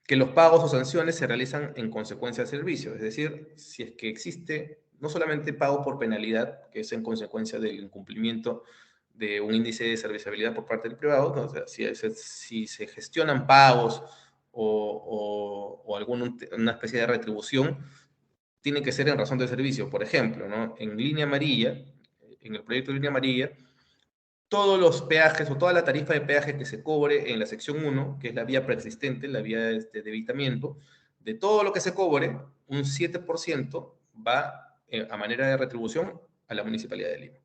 Que los pagos o sanciones se realizan en consecuencia del servicio, es decir, si es que existe no solamente pago por penalidad, que es en consecuencia del incumplimiento de un índice de serviciabilidad por parte del privado, ¿no? O sea, si se gestionan pagos o alguna una especie de retribución, tiene que ser en razón del servicio. Por ejemplo, ¿no? En línea amarilla, en el proyecto de línea amarilla, todos los peajes o toda la tarifa de peaje que se cobre en la sección 1, que es la vía preexistente, la vía de debitamiento, de todo lo que se cobre, un 7% va a manera de retribución a la Municipalidad de Lima.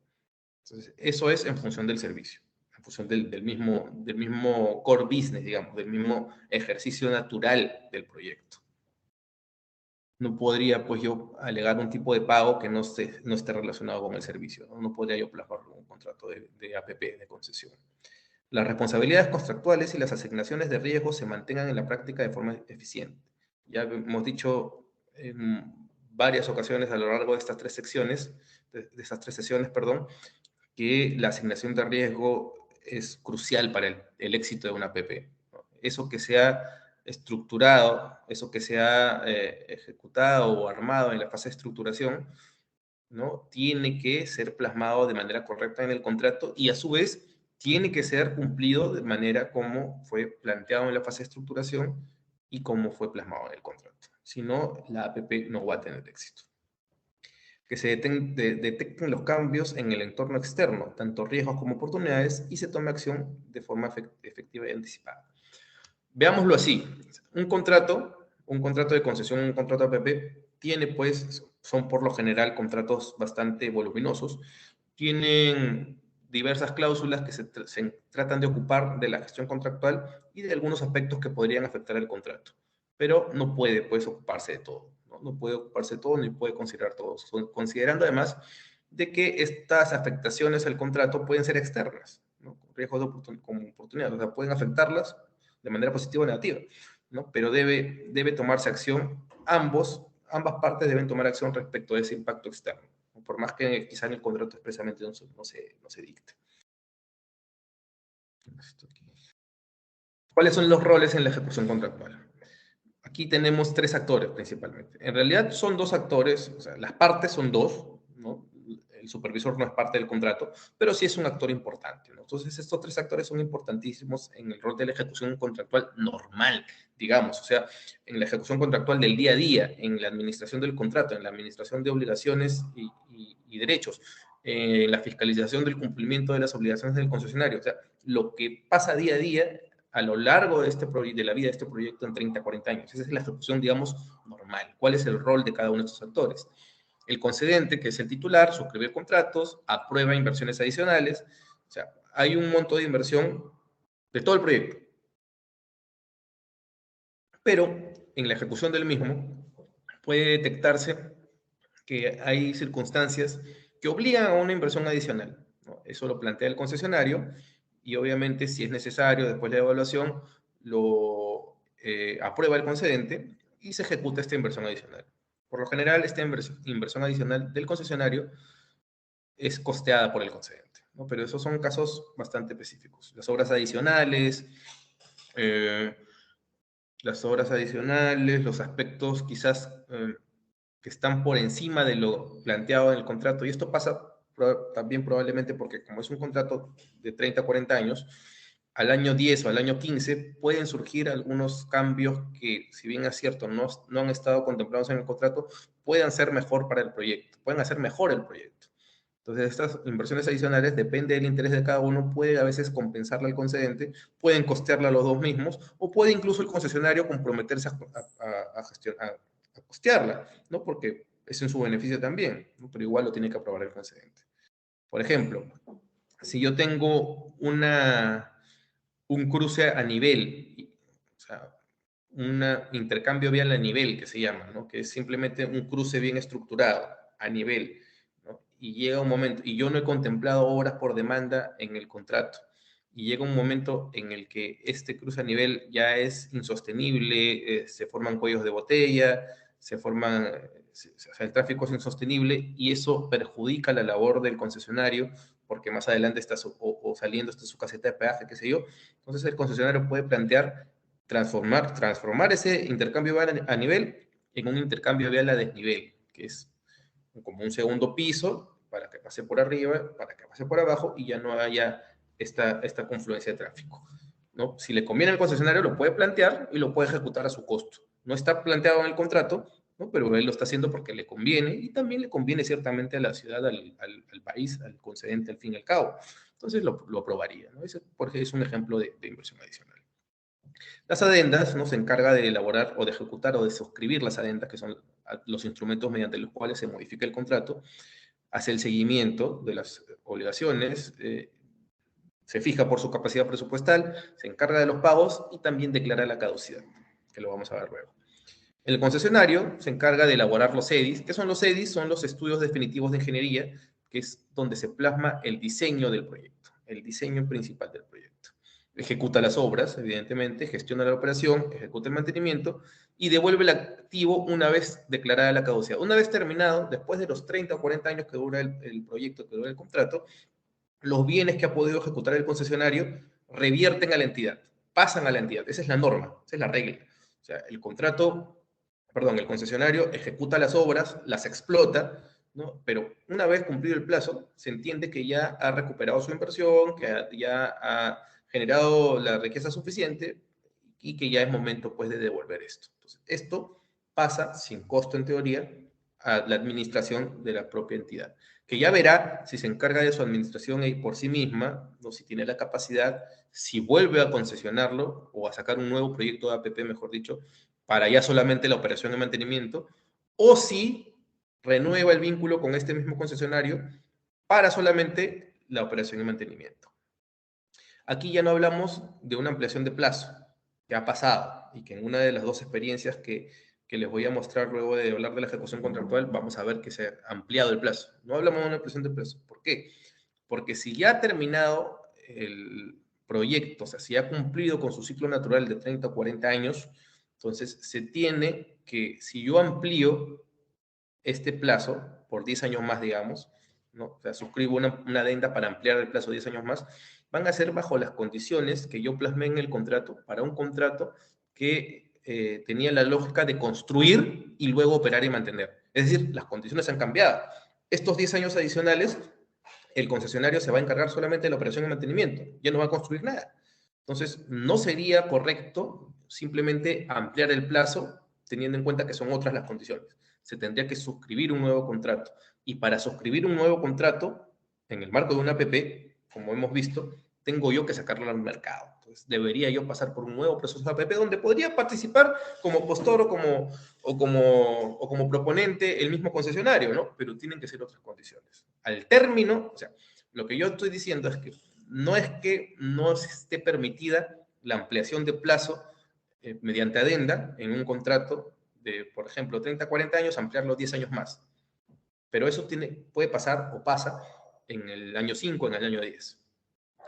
Entonces, eso es en función del servicio, en función del mismo core business, digamos, del mismo ejercicio natural del proyecto. No podría, pues, yo alegar un tipo de pago que no esté relacionado con el servicio, ¿no? No podría yo plasmarlo en un contrato de APP, de concesión. Las responsabilidades contractuales y las asignaciones de riesgo se mantengan en la práctica de forma eficiente. Ya hemos dicho en varias ocasiones a lo largo de estas tres secciones, de estas tres sesiones, perdón, que la asignación de riesgo es crucial para el éxito de una APP, ¿no? Eso que sea estructurado, eso que se ha ejecutado o armado en la fase de estructuración, ¿no? Tiene que ser plasmado de manera correcta en el contrato y a su vez tiene que ser cumplido de manera como fue planteado en la fase de estructuración y como fue plasmado en el contrato. Si no, la APP no va a tener éxito. Que se detecten los cambios en el entorno externo, tanto riesgos como oportunidades, y se tome acción de forma efectiva y anticipada. Veámoslo así, un contrato de concesión, un contrato de APP, tiene pues, son por lo general contratos bastante voluminosos, tienen diversas cláusulas que se tratan de ocupar de la gestión contractual y de algunos aspectos que podrían afectar el contrato, pero no puede pues ocuparse de todo, ¿no? No puede ocuparse de todo ni puede considerar todo, considerando además de que estas afectaciones al contrato pueden ser externas, ¿no? Riesgos de como oportunidad, o sea, pueden afectarlas de manera positiva o negativa, ¿no? Pero debe tomarse acción, ambas partes deben tomar acción respecto a ese impacto externo, ¿no? Por más que quizá en el contrato expresamente no se dicte. ¿Cuáles son los roles en la ejecución contractual? Aquí tenemos tres actores principalmente. En realidad son dos actores, o sea, las partes son dos, ¿no? El supervisor no es parte del contrato, pero sí es un actor importante, ¿no? Entonces, estos tres actores son importantísimos en el rol de la ejecución contractual normal, digamos, o sea, en la ejecución contractual del día a día, en la administración del contrato, en la administración de obligaciones y derechos, en la fiscalización del cumplimiento de las obligaciones del concesionario, o sea, lo que pasa día a día a lo largo de la vida de este proyecto en 30, 40 años. Esa es la ejecución, digamos, normal. ¿Cuál es el rol de cada uno de estos actores? El concedente, que es el titular, suscribe contratos, aprueba inversiones adicionales. O sea, hay un monto de inversión de todo el proyecto. Pero en la ejecución del mismo puede detectarse que hay circunstancias que obligan a una inversión adicional, ¿no? Eso lo plantea el concesionario y obviamente si es necesario, después de la evaluación, lo aprueba el concedente y se ejecuta esta inversión adicional. Por lo general, esta inversión adicional del concesionario es costeada por el concedente, ¿no? Pero esos son casos bastante específicos. Las obras adicionales, los aspectos quizás que están por encima de lo planteado en el contrato, y esto pasa también probablemente porque como es un contrato de 30 a 40 años, al año 10 o al año 15 pueden surgir algunos cambios que, si bien es cierto, no han estado contemplados en el contrato, puedan ser mejor para el proyecto, pueden hacer mejor el proyecto. Entonces, estas inversiones adicionales, depende del interés de cada uno, puede a veces compensarla al concedente, pueden costearla a los dos mismos, o puede incluso el concesionario comprometerse a costearla, ¿no? Porque es en su beneficio también, ¿no? Pero igual lo tiene que aprobar el concedente. Por ejemplo, si yo tengo un cruce a nivel, o sea, un intercambio vial a nivel que se llama, ¿no? Que es simplemente un cruce bien estructurado a nivel, ¿no? Y llega un momento, y yo no he contemplado obras por demanda en el contrato, y llega un momento en el que este cruce a nivel ya es insostenible, se forman cuellos de botella, el tráfico es insostenible y eso perjudica la labor del concesionario porque más adelante está saliendo está su caseta de peaje, qué sé yo. Entonces el concesionario puede plantear transformar ese intercambio vial a nivel en un intercambio vial a desnivel, que es como un segundo piso, para que pase por arriba, para que pase por abajo, y ya no haya esta confluencia de tráfico, ¿no? Si le conviene al concesionario, lo puede plantear y lo puede ejecutar a su costo. No está planteado en el contrato, ¿no? Pero él lo está haciendo porque le conviene, y también le conviene ciertamente a la ciudad, al país, al concedente, al fin y al cabo. Entonces lo aprobaría, ¿no? Porque es un ejemplo de inversión adicional. Las adendas, ¿no? Se encarga de elaborar o de ejecutar o de suscribir las adendas, que son los instrumentos mediante los cuales se modifica el contrato, hace el seguimiento de las obligaciones, se fija por su capacidad presupuestal, se encarga de los pagos y también declara la caducidad, que lo vamos a ver luego. El concesionario se encarga de elaborar los EDIs. ¿Qué son los EDIs? Son los estudios definitivos de ingeniería, que es donde se plasma el diseño del proyecto, el diseño principal del proyecto. Ejecuta las obras, evidentemente, gestiona la operación, ejecuta el mantenimiento y devuelve el activo una vez declarada la caducidad. Una vez terminado, después de los 30 o 40 años que dura el proyecto, que dura el contrato, los bienes que ha podido ejecutar el concesionario revierten a la entidad, pasan a la entidad. Esa es la norma, esa es la regla. O sea, el concesionario ejecuta las obras, las explota, ¿no? Pero una vez cumplido el plazo, se entiende que ya ha recuperado su inversión, que ya ha generado la riqueza suficiente y que ya es momento, pues, de devolver esto. Entonces, esto pasa sin costo, en teoría, a la administración de la propia entidad, que ya verá si se encarga de su administración por sí misma, ¿no? Si tiene la capacidad, si vuelve a concesionarlo o a sacar un nuevo proyecto de APP, mejor dicho, para ya solamente la operación de mantenimiento, o si renueva el vínculo con este mismo concesionario para solamente la operación de mantenimiento. Aquí ya no hablamos de una ampliación de plazo, que ha pasado, y que en una de las dos experiencias que les voy a mostrar luego de hablar de la ejecución contractual, vamos a ver que se ha ampliado el plazo. No hablamos de una ampliación de plazo. ¿Por qué? Porque si ya ha terminado el proyecto, o sea, si ha cumplido con su ciclo natural de 30 o 40 años, entonces se tiene que, si yo amplío este plazo por 10 años más, digamos, ¿no? O sea, suscribo una adenda para ampliar el plazo 10 años más, van a ser bajo las condiciones que yo plasmé en el contrato, para un contrato que tenía la lógica de construir y luego operar y mantener. Es decir, las condiciones han cambiado. Estos 10 años adicionales, el concesionario se va a encargar solamente de la operación y mantenimiento, ya no va a construir nada. Entonces, no sería correcto simplemente ampliar el plazo teniendo en cuenta que son otras las condiciones. Se tendría que suscribir un nuevo contrato. Y para suscribir un nuevo contrato, en el marco de una APP, como hemos visto, tengo yo que sacarlo al mercado. Entonces, debería yo pasar por un nuevo proceso de APP donde podría participar como postor o como proponente el mismo concesionario, ¿no? Pero tienen que ser otras condiciones. Al término, o sea, lo que yo estoy diciendo es que no esté permitida la ampliación de plazo mediante adenda en un contrato de, por ejemplo, 30, 40 años, ampliarlo 10 años más. Pero eso puede pasar o pasa en el año 5, en el año 10.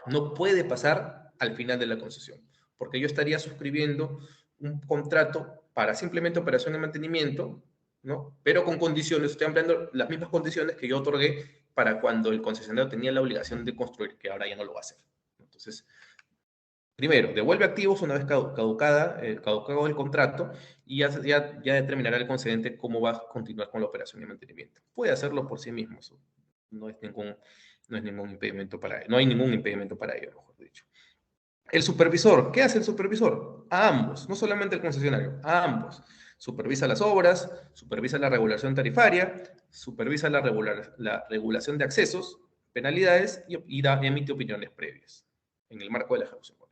No puede pasar al final de la concesión, porque yo estaría suscribiendo un contrato para simplemente operación de mantenimiento, ¿no? Pero con condiciones, estoy ampliando las mismas condiciones que yo otorgué para cuando el concesionario tenía la obligación de construir, que ahora ya no lo va a hacer. Entonces, primero, devuelve activos una vez caducado el contrato y ya determinará el concedente cómo va a continuar con la operación de mantenimiento. Puede hacerlo por sí mismo, eso no hay ningún impedimento para ello, mejor dicho. El supervisor, ¿qué hace el supervisor? A ambos, no solamente el concesionario, a ambos. Supervisa las obras, supervisa la regulación tarifaria, supervisa la regulación de accesos, penalidades y emite opiniones previas en el marco de la ejecución contractual.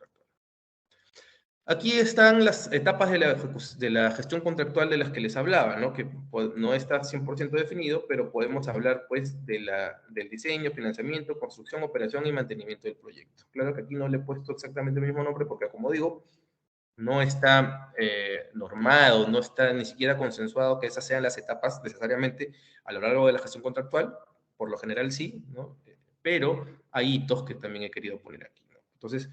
Aquí están las etapas de la gestión contractual de las que les hablaba, ¿no? Que no está 100% definido, pero podemos hablar, pues, del diseño, financiamiento, construcción, operación y mantenimiento del proyecto. Claro que aquí no le he puesto exactamente el mismo nombre porque, como digo, no está normado, no está ni siquiera consensuado que esas sean las etapas necesariamente a lo largo de la gestión contractual. Por lo general sí, ¿no? Pero hay hitos que también he querido poner aquí, ¿no? Entonces,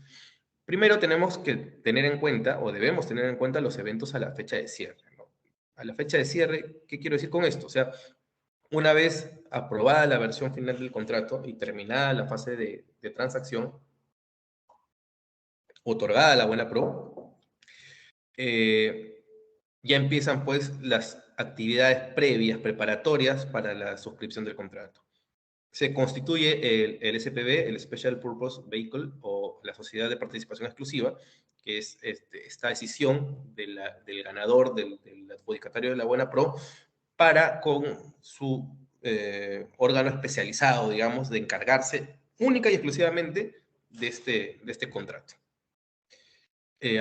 primero tenemos que tener en cuenta, o debemos tener en cuenta, los eventos a la fecha de cierre, ¿no? A la fecha de cierre, ¿qué quiero decir con esto? O sea, una vez aprobada la versión final del contrato y terminada la fase de transacción, otorgada la buena pro, ya empiezan, pues, las actividades previas, preparatorias para la suscripción del contrato. Se constituye el SPV, el Special Purpose Vehicle, o la Sociedad de Participación Exclusiva, que es esta decisión del ganador, del adjudicatario de la buena pro, para con su órgano especializado, digamos, de encargarse única y exclusivamente de este contrato.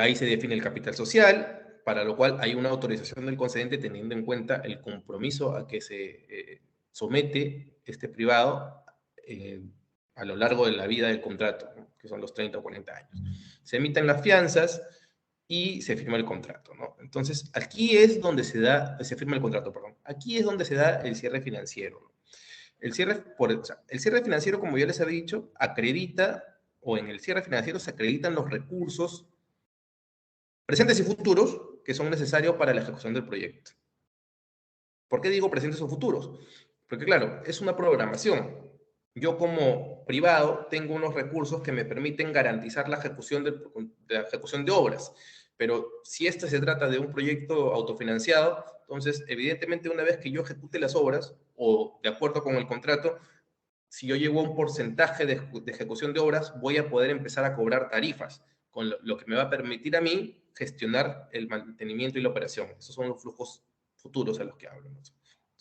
Ahí se define el capital social, para lo cual hay una autorización del concedente teniendo en cuenta el compromiso a que se somete este privado a lo largo de la vida del contrato, ¿no? Que son los 30 o 40 años. Se emiten las fianzas y se firma el contrato, ¿no? Entonces, aquí es donde se firma el contrato, perdón. Aquí es donde se da el cierre financiero, ¿no? El cierre financiero, como ya les había dicho, acredita, o en el cierre financiero se acreditan los recursos presentes y futuros que son necesarios para la ejecución del proyecto. ¿Por qué digo presentes o futuros? Porque claro, es una programación. Yo como privado tengo unos recursos que me permiten garantizar la ejecución de obras, pero si este se trata de un proyecto autofinanciado, entonces evidentemente una vez que yo ejecute las obras, o de acuerdo con el contrato, si yo llevo un porcentaje de ejecución de obras, voy a poder empezar a cobrar tarifas, con lo que me va a permitir a mí gestionar el mantenimiento y la operación. Esos son los flujos futuros a los que hablo, ¿no?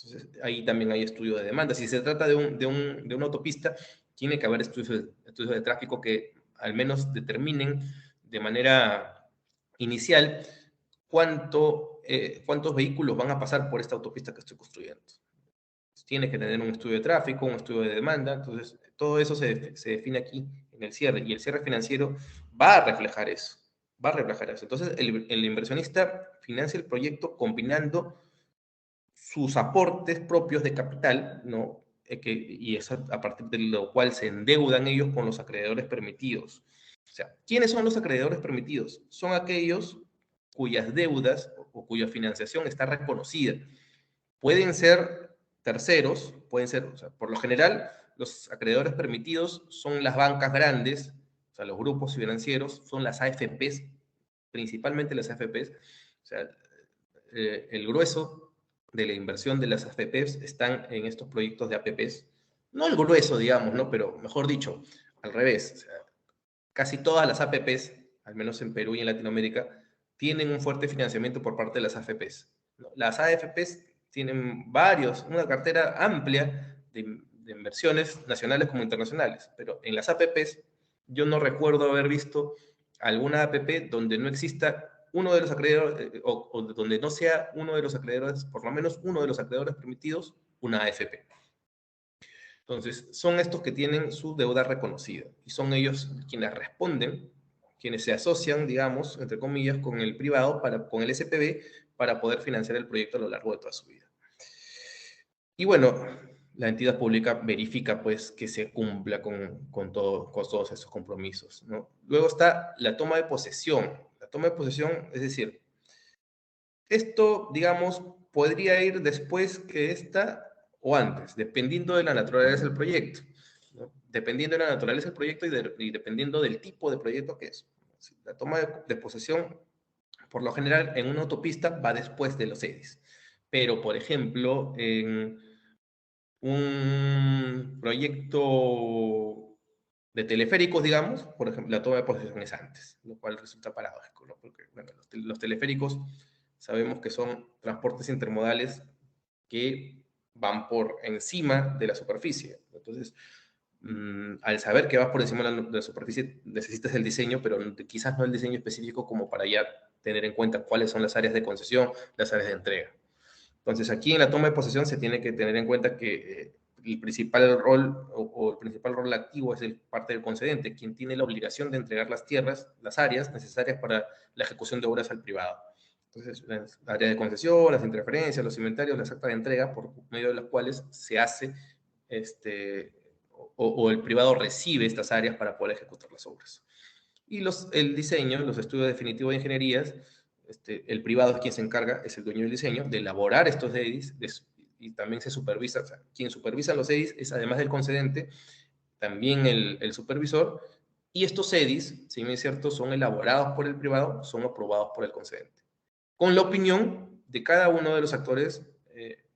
Entonces, ahí también hay estudio de demanda. Si se trata de una autopista, tiene que haber estudios de tráfico que al menos determinen de manera inicial cuántos vehículos van a pasar por esta autopista que estoy construyendo. Tiene que tener un estudio de tráfico, un estudio de demanda. Entonces, todo eso se define aquí en el cierre. Y el cierre financiero va a reflejar eso. Va a reflejar eso. Entonces, el inversionista financia el proyecto combinando sus aportes propios de capital, ¿no? Y es a partir de lo cual se endeudan ellos con los acreedores permitidos. O sea, ¿quiénes son los acreedores permitidos? Son aquellos cuyas deudas o cuya financiación está reconocida. Pueden ser terceros, pueden ser, o sea, por lo general, los acreedores permitidos son las bancas grandes, o sea, los grupos financieros, son las AFPs, principalmente las AFPs. O sea, el grueso de la inversión de las AFPs están en estos proyectos de APPs. No el grueso, digamos, ¿no? Pero mejor dicho, al revés. O sea, casi todas las APPs, al menos en Perú y en Latinoamérica, tienen un fuerte financiamiento por parte de las AFPs, ¿no? Las AFPs tienen una cartera amplia de inversiones nacionales como internacionales, pero en las APPs yo no recuerdo haber visto alguna APP donde no exista uno de los acreedores, o donde no sea uno de los acreedores, por lo menos uno de los acreedores permitidos, una AFP. Entonces, son estos que tienen su deuda reconocida y son ellos quienes responden, quienes se asocian, digamos, entre comillas, con el privado, con el SPV, para poder financiar el proyecto a lo largo de toda su vida. Y bueno, la entidad pública verifica, pues, que se cumpla con todos esos compromisos, ¿no? Luego está la toma de posesión. La toma de posesión, es decir, esto, digamos, podría ir después que esta o antes, dependiendo de la naturaleza del proyecto, ¿no? Dependiendo de la naturaleza del proyecto y dependiendo del tipo de proyecto que es. La toma de posesión, por lo general, en una autopista va después de los EDIs. Pero, por ejemplo, en un proyecto de teleféricos, digamos, por ejemplo, la toma de posesión es antes, lo cual resulta paradójico, ¿no? Porque bueno, los teleféricos sabemos que son transportes intermodales que van por encima de la superficie. Entonces, al saber que vas por encima de la superficie, necesitas el diseño, pero quizás no el diseño específico como para ya tener en cuenta cuáles son las áreas de concesión, las áreas de entrega. Entonces, aquí en la toma de posesión se tiene que tener en cuenta que el principal rol o el principal rol activo es parte del concedente, quien tiene la obligación de entregar las tierras, las áreas necesarias para la ejecución de obras al privado. Entonces, las áreas de concesión, las interferencias, los inventarios, las actas de entrega, por medio de las cuales se hace, o el privado recibe estas áreas para poder ejecutar las obras. Y el diseño, los estudios definitivos de ingenierías, el privado es quien se encarga, es el dueño del diseño, de elaborar estos EDIs, y también se supervisa, o sea, quien supervisa los EDIs es, además del concedente, también el supervisor, y estos EDIs, si bien es cierto, son elaborados por el privado, son aprobados por el concedente, con la opinión de cada uno de los actores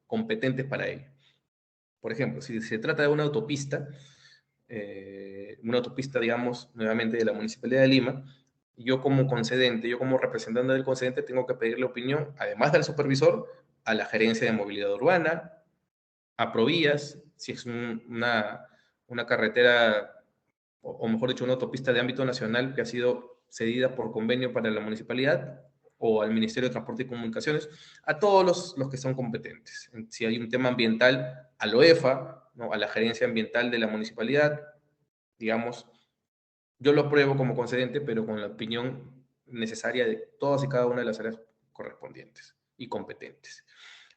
competentes para ello. Por ejemplo, si se trata de una autopista, digamos, nuevamente de la Municipalidad de Lima, yo como concedente, yo como representante del concedente, tengo que pedirle opinión, además del supervisor, a la Gerencia de Movilidad Urbana, a Provías, si es una carretera, o mejor dicho, una autopista de ámbito nacional que ha sido cedida por convenio para la municipalidad, o al Ministerio de Transporte y Comunicaciones, a todos los que son competentes. Si hay un tema ambiental, a la OEFA, ¿no? A la Gerencia Ambiental de la municipalidad, digamos, yo lo apruebo como concedente, pero con la opinión necesaria de todas y cada una de las áreas correspondientes y competentes.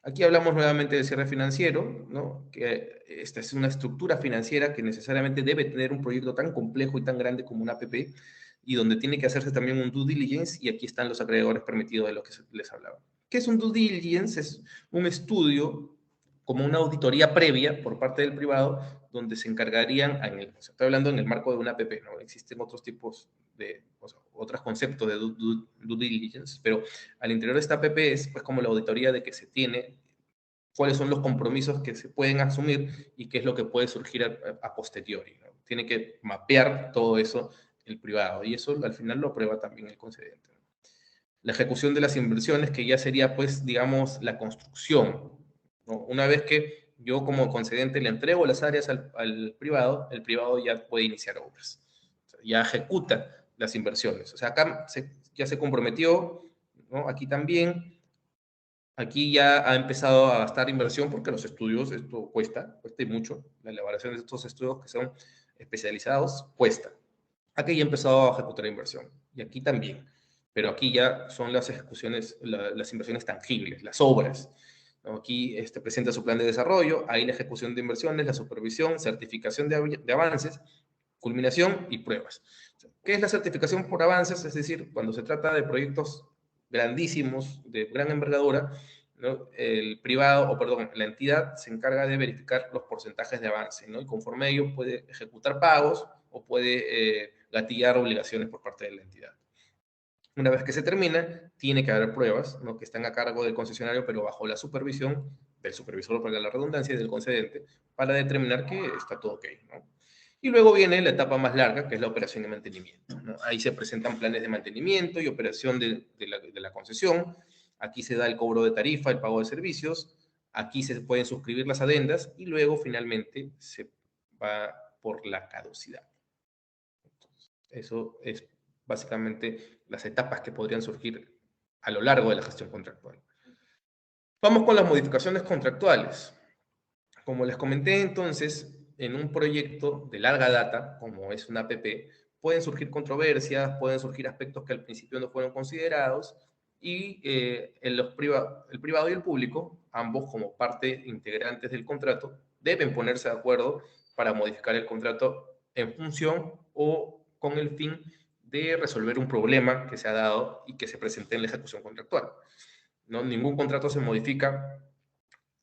Aquí hablamos nuevamente del cierre financiero, ¿no? Que esta es una estructura financiera que necesariamente debe tener un proyecto tan complejo y tan grande como una APP, y donde tiene que hacerse también un due diligence, y aquí están los acreedores permitidos de lo que les hablaba. ¿Qué es un due diligence? Es un estudio, como una auditoría previa por parte del privado, donde se encargarían, estoy hablando en el marco de una APP, ¿no? Existen otros tipos de, otros conceptos de due diligence, pero al interior de esta APP es pues como la auditoría de que se tiene, cuáles son los compromisos que se pueden asumir y qué es lo que puede surgir a posteriori, ¿no? Tiene que mapear todo eso el privado, y eso al final lo aprueba también el concedente. La ejecución de las inversiones, que ya sería, pues, digamos, la construcción, ¿no? Una vez que yo como concedente le entrego las áreas al privado, el privado ya puede iniciar obras, o sea, ya ejecuta las inversiones. O sea, acá ya se comprometió, ¿no? Aquí también, aquí ya ha empezado a gastar inversión porque los estudios, esto cuesta y mucho, la elaboración de estos estudios que son especializados cuesta. Aquí ya ha empezado a ejecutar inversión, y aquí también, pero aquí ya son las ejecuciones, las inversiones tangibles, las obras, ¿no? Aquí presenta su plan de desarrollo, ahí la ejecución de inversiones, la supervisión, certificación de avances, culminación y pruebas. ¿Qué es la certificación por avances? Es decir, cuando se trata de proyectos grandísimos, de gran envergadura, ¿no? El privado, o perdón, la entidad se encarga de verificar los porcentajes de avance, ¿no? Y conforme a ello puede ejecutar pagos o puede gatillar obligaciones por parte de la entidad. Una vez que se termina, tiene que haber pruebas, ¿no? Que están a cargo del concesionario, pero bajo la supervisión del supervisor, para la redundancia, y del concedente, para determinar que está todo ok, ¿no? Y luego viene la etapa más larga, que es la operación de mantenimiento, ¿no? Ahí se presentan planes de mantenimiento y operación de la concesión. Aquí se da el cobro de tarifa, el pago de servicios. Aquí se pueden suscribir las adendas, y luego finalmente se va por la caducidad. Entonces, eso es básicamente las etapas que podrían surgir a lo largo de la gestión contractual. Vamos con las modificaciones contractuales. Como les comenté, entonces, en un proyecto de larga data, como es una APP, pueden surgir controversias, pueden surgir aspectos que al principio no fueron considerados, y el privado y el público, ambos como parte integrantes del contrato, deben ponerse de acuerdo para modificar el contrato en función o con el fin de resolver un problema que se ha dado y que se presente en la ejecución contractual, ¿no? Ningún contrato se modifica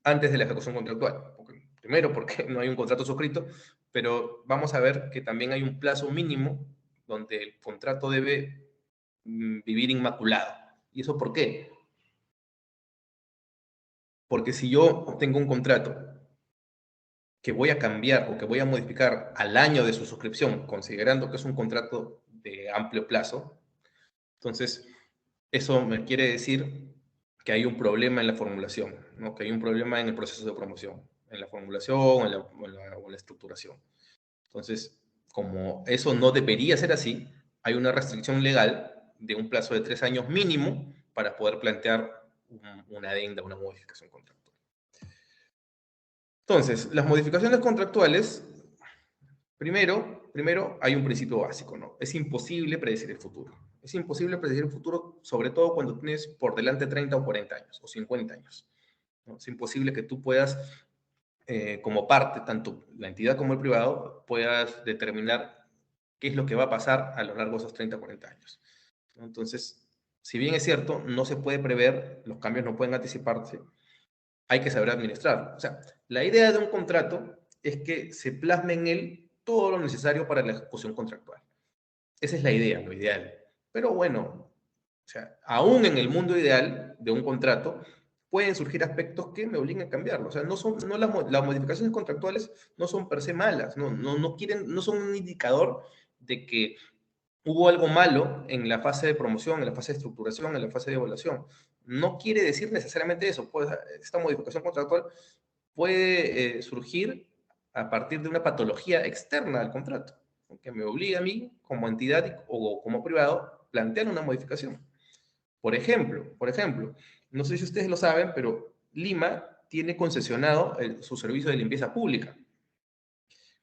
antes de la ejecución contractual. Primero, porque no hay un contrato suscrito, pero vamos a ver que también hay un plazo mínimo donde el contrato debe vivir inmaculado. ¿Y eso por qué? Porque si yo tengo un contrato que voy a cambiar o que voy a modificar al año de su suscripción, considerando que es un contrato de amplio plazo, entonces eso me quiere decir que hay un problema en la formulación, ¿no? Que hay un problema en el proceso de promoción, en la formulación o en la estructuración. Entonces, como eso no debería ser así, hay una restricción legal de un plazo de 3 años mínimo para poder plantear una adenda, una modificación contractual. Entonces, las modificaciones contractuales, primero hay un principio básico, ¿no? Es imposible predecir el futuro. Es imposible predecir el futuro, sobre todo cuando tienes por delante 30 o 40 años o 50 años, ¿no? Es imposible que tú puedas, como parte, tanto la entidad como el privado, puedas determinar qué es lo que va a pasar a lo largo de esos 30 o 40 años, ¿no? Entonces, si bien es cierto, no se puede prever, los cambios no pueden anticiparse, hay que saber administrar. O sea, la idea de un contrato es que se plasme en él todo lo necesario para la ejecución contractual. Esa es la idea, lo ideal. Pero bueno, o sea, aún en el mundo ideal de un contrato, pueden surgir aspectos que me obliguen a cambiarlo. O sea, las modificaciones contractuales no son per se malas, no son un indicador de que hubo algo malo en la fase de promoción, en la fase de estructuración, en la fase de evaluación. No quiere decir necesariamente eso. Pues, esta modificación contractual puede surgir a partir de una patología externa al contrato, que me obliga a mí, como entidad o como privado, plantear una modificación. Por ejemplo, no sé si ustedes lo saben, pero Lima tiene concesionado su servicio de limpieza pública.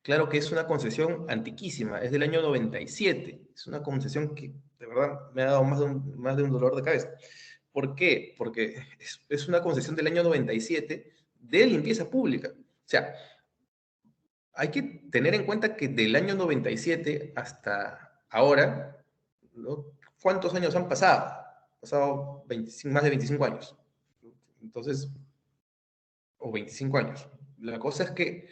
Claro que es una concesión antiquísima, es del año 97. Es una concesión que de verdad me ha dado más de un dolor de cabeza. ¿Por qué? Porque es una concesión del año 97 de limpieza pública. O sea, hay que tener en cuenta que del año 97 hasta ahora, ¿no? ¿Cuántos años han pasado? Han pasado más de 25 años. Entonces, o 25 años. La cosa es que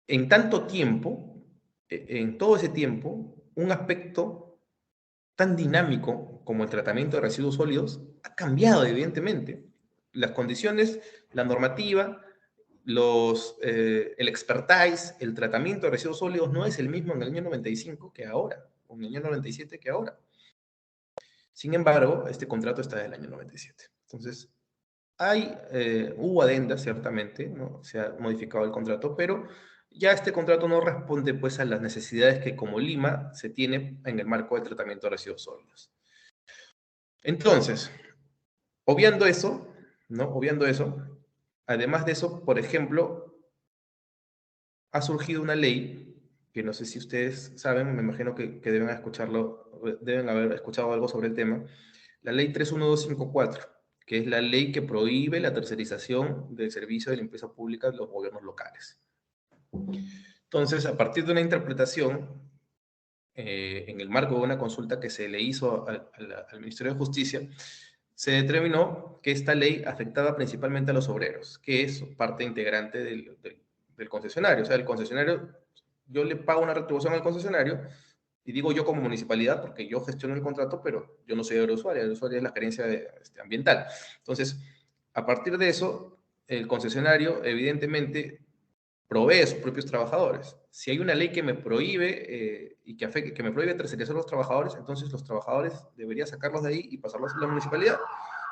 en tanto tiempo, en todo ese tiempo, un aspecto tan dinámico como el tratamiento de residuos sólidos ha cambiado, evidentemente. Las condiciones, la normativa, el expertise, el tratamiento de residuos sólidos no es el mismo en el año 95 que ahora, o en el año 97 que ahora. Sin embargo, este contrato está del año 97. Entonces, hubo adendas, ciertamente, ¿no? Se ha modificado el contrato, pero ya este contrato no responde pues a las necesidades que como Lima se tiene en el marco de tratamiento de residuos sólidos. Entonces, obviando eso, además de eso, por ejemplo, ha surgido una ley, que no sé si ustedes saben, me imagino que deben haber escuchado algo sobre el tema, la ley 31254, que es la ley que prohíbe la tercerización del servicio de limpieza pública de los gobiernos locales. Entonces, a partir de una interpretación, en el marco de una consulta que se le hizo al Ministerio de Justicia, se determinó que esta ley afectaba principalmente a los obreros, que es parte integrante del concesionario. O sea, el concesionario, yo le pago una retribución al concesionario, y digo yo como municipalidad, porque yo gestiono el contrato, pero yo no soy aerosuario, el usuario es la gerencia ambiental. Entonces, a partir de eso, el concesionario evidentemente provee a sus propios trabajadores. Si hay una ley que me prohíbe que me prohíbe tercerizar a los trabajadores, entonces los trabajadores debería sacarlos de ahí y pasarlos a la municipalidad.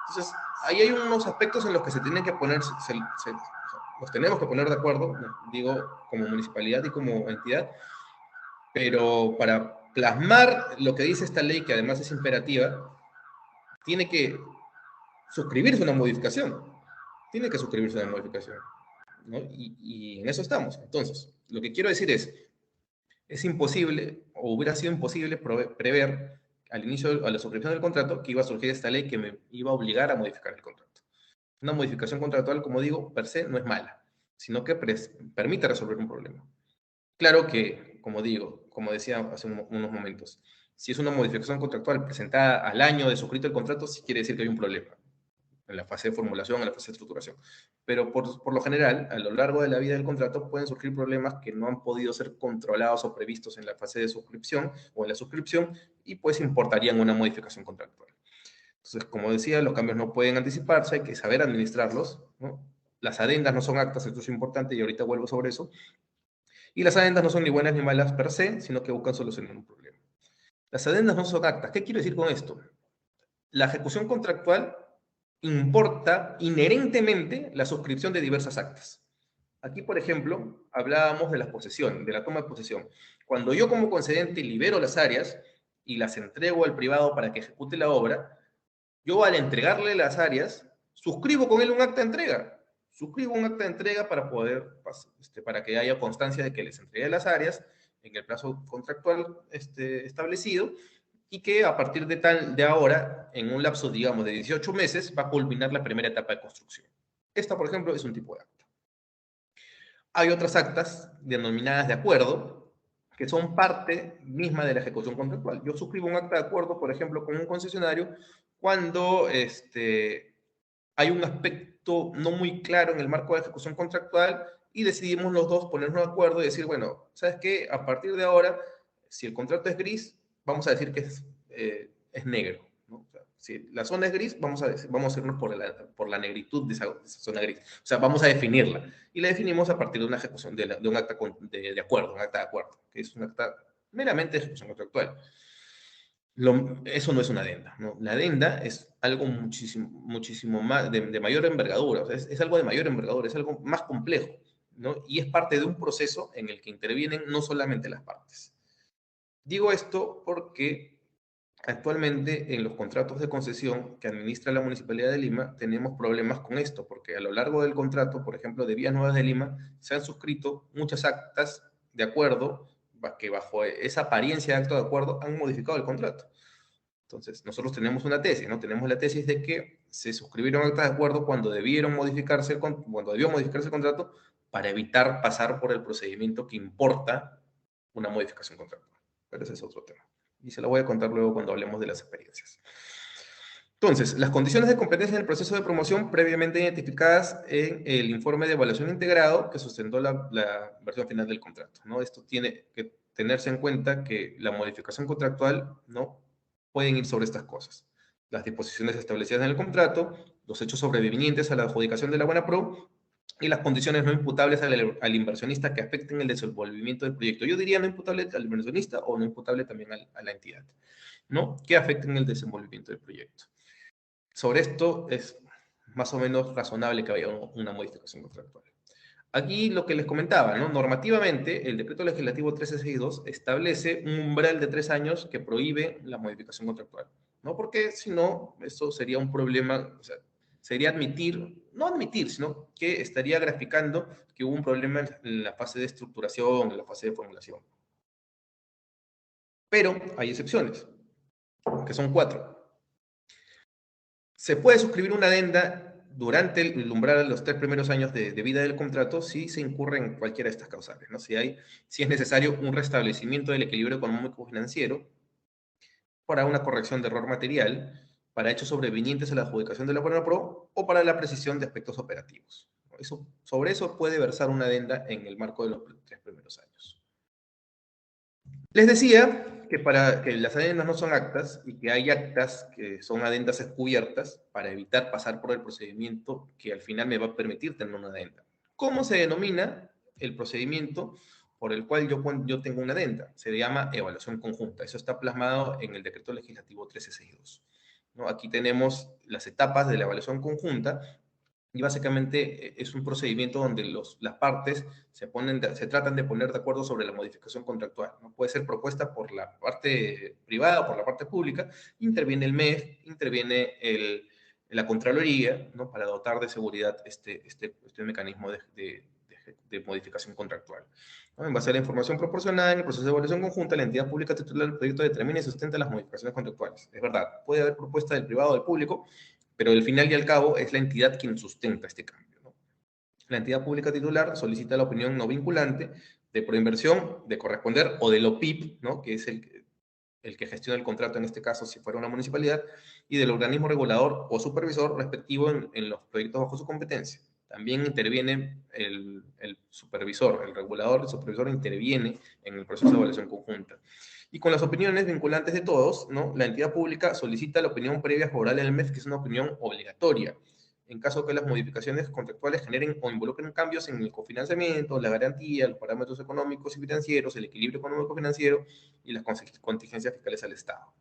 Entonces, ahí hay unos aspectos en los que se tienen que poner, los tenemos que poner de acuerdo, digo, como municipalidad y como entidad, pero para plasmar lo que dice esta ley, que además es imperativa, tiene que suscribirse una modificación. Tiene que suscribirse una modificación, ¿no? Y en eso estamos. Entonces, lo que quiero decir es imposible, o hubiera sido imposible prever al inicio, a la suscripción del contrato, que iba a surgir esta ley que me iba a obligar a modificar el contrato. Una modificación contractual, como digo, per se no es mala, sino que permite resolver un problema. Claro que, como decía hace unos momentos, si es una modificación contractual presentada al año de suscrito el contrato, sí quiere decir que hay un problema en la fase de formulación, en la fase de estructuración. Pero por lo general, a lo largo de la vida del contrato pueden surgir problemas que no han podido ser controlados o previstos en la fase de suscripción o en la suscripción, y pues importarían una modificación contractual. Entonces, como decía, los cambios no pueden anticiparse, hay que saber administrarlos, ¿no? Las adendas no son actas, esto es importante y ahorita vuelvo sobre eso. Y las adendas no son ni buenas ni malas per se, sino que buscan solucionar un problema. Las adendas no son actas. ¿Qué quiero decir con esto? La ejecución contractual importa inherentemente la suscripción de diversas actas. Aquí, por ejemplo, hablábamos de la posesión, de la toma de posesión. Cuando yo como concedente libero las áreas y las entrego al privado para que ejecute la obra, yo al entregarle las áreas, suscribo con él un acta de entrega. Suscribo un acta de entrega para que haya constancia de que les entregué las áreas en el plazo contractual establecido, y que a partir de ahora, en un lapso, digamos, de 18 meses, va a culminar la primera etapa de construcción. Esta, por ejemplo, es un tipo de acta. Hay otras actas denominadas de acuerdo, que son parte misma de la ejecución contractual. Yo suscribo un acta de acuerdo, por ejemplo, con un concesionario, cuando hay un aspecto no muy claro en el marco de ejecución contractual y decidimos los dos ponernos de acuerdo y decir, bueno, ¿sabes qué? A partir de ahora, si el contrato es gris, vamos a decir que es negro, ¿no? O sea, Si la zona es gris, vamos a irnos por la negritud de esa zona gris. O sea, vamos a definirla. Y la definimos a partir de una ejecución, de un acta de acuerdo, un acta de acuerdo, que es un acta meramente de ejecución contractual. Eso no es una adenda, ¿no? La adenda es algo muchísimo más, de mayor envergadura, o sea, es algo de mayor envergadura, es algo más complejo, ¿no? Y es parte de un proceso en el que intervienen no solamente las partes. Digo esto porque actualmente en los contratos de concesión que administra la Municipalidad de Lima tenemos problemas con esto, porque a lo largo del contrato, por ejemplo, de Vías Nuevas de Lima, se han suscrito muchas actas de acuerdo que bajo esa apariencia de acto de acuerdo han modificado el contrato. Entonces, nosotros tenemos una tesis, ¿no? Tenemos la tesis de que se suscribieron actas de acuerdo cuando debió modificarse el contrato para evitar pasar por el procedimiento que importa una modificación contractual. Pero ese es otro tema. Y se lo voy a contar luego cuando hablemos de las experiencias. Entonces, las condiciones de competencia en el proceso de promoción previamente identificadas en el informe de evaluación integrado que sustentó la versión final del contrato, ¿no? Esto tiene que tenerse en cuenta que la modificación contractual, ¿no?, pueden ir sobre estas cosas. Las disposiciones establecidas en el contrato, los hechos sobrevinientes a la adjudicación de la buena pro y las condiciones no imputables al inversionista que afecten el desenvolvimiento del proyecto. Yo diría no imputable al inversionista o no imputable también a la entidad, ¿no?, que afecten el desenvolvimiento del proyecto. Sobre esto es más o menos razonable que haya una modificación contractual. Aquí lo que les comentaba, ¿no? Normativamente, el Decreto Legislativo 1362 establece un umbral de 3 años que prohíbe la modificación contractual, ¿no? Porque si no, eso sería un problema, o sea, sería no admitir, sino que estaría graficando que hubo un problema en la fase de estructuración, en la fase de formulación. Pero hay excepciones, que son 4. Se puede suscribir una adenda durante el umbral de los 3 primeros años de vida del contrato si se incurre en cualquiera de estas causales, ¿no? Si es necesario un restablecimiento del equilibrio económico-financiero para una corrección de error material, para hechos sobrevinientes a la adjudicación de la buena pro o para la precisión de aspectos operativos. Sobre eso puede versar una adenda en el marco de los 3 primeros años. Les decía que las adendas no son actas y que hay actas que son adendas encubiertas para evitar pasar por el procedimiento que al final me va a permitir tener una adenda. ¿Cómo se denomina el procedimiento por el cual yo tengo una adenda? Se llama evaluación conjunta. Eso está plasmado en el Decreto Legislativo 1362, ¿no? Aquí tenemos las etapas de la evaluación conjunta. Y básicamente es un procedimiento donde las partes se tratan de poner de acuerdo sobre la modificación contractual, ¿no? Puede ser propuesta por la parte privada o por la parte pública. Interviene el MEF, interviene la Contraloría, ¿no?, para dotar de seguridad este mecanismo de modificación contractual, ¿no? En base a la información proporcionada en el proceso de evaluación conjunta, la entidad pública titular del proyecto determina y sustenta las modificaciones contractuales. Es verdad, puede haber propuesta del privado o del público, pero al final y al cabo es la entidad quien sustenta este cambio, ¿no? La entidad pública titular solicita la opinión no vinculante de Proinversión, de Corresponder o del OPIP, ¿no?, que es el que gestiona el contrato en este caso si fuera una municipalidad, y del organismo regulador o supervisor respectivo en los proyectos bajo su competencia. También interviene el supervisor, el regulador, el supervisor interviene en el proceso de evaluación conjunta. Y con las opiniones vinculantes de todos, ¿no?, la entidad pública solicita la opinión previa favorable del MEF, que es una opinión obligatoria, en caso que las modificaciones contractuales generen o involucren cambios en el cofinanciamiento, la garantía, los parámetros económicos y financieros, el equilibrio económico-financiero y las contingencias fiscales al Estado.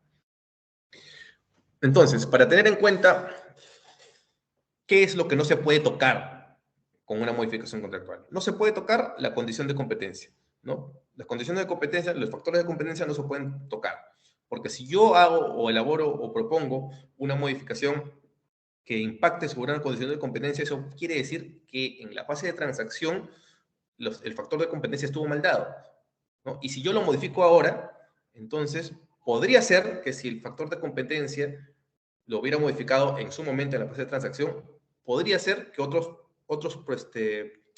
Entonces, para tener en cuenta qué es lo que no se puede tocar con una modificación contractual. No se puede tocar la condición de competencia, ¿no? Las condiciones de competencia, los factores de competencia no se pueden tocar, porque si yo hago o elaboro o propongo una modificación que impacte sobre una condición de competencia, eso quiere decir que en la fase de transacción el factor de competencia estuvo mal dado, ¿no? Y si yo lo modifico ahora, entonces podría ser que si el factor de competencia lo hubiera modificado en su momento en la fase de transacción, podría ser que otros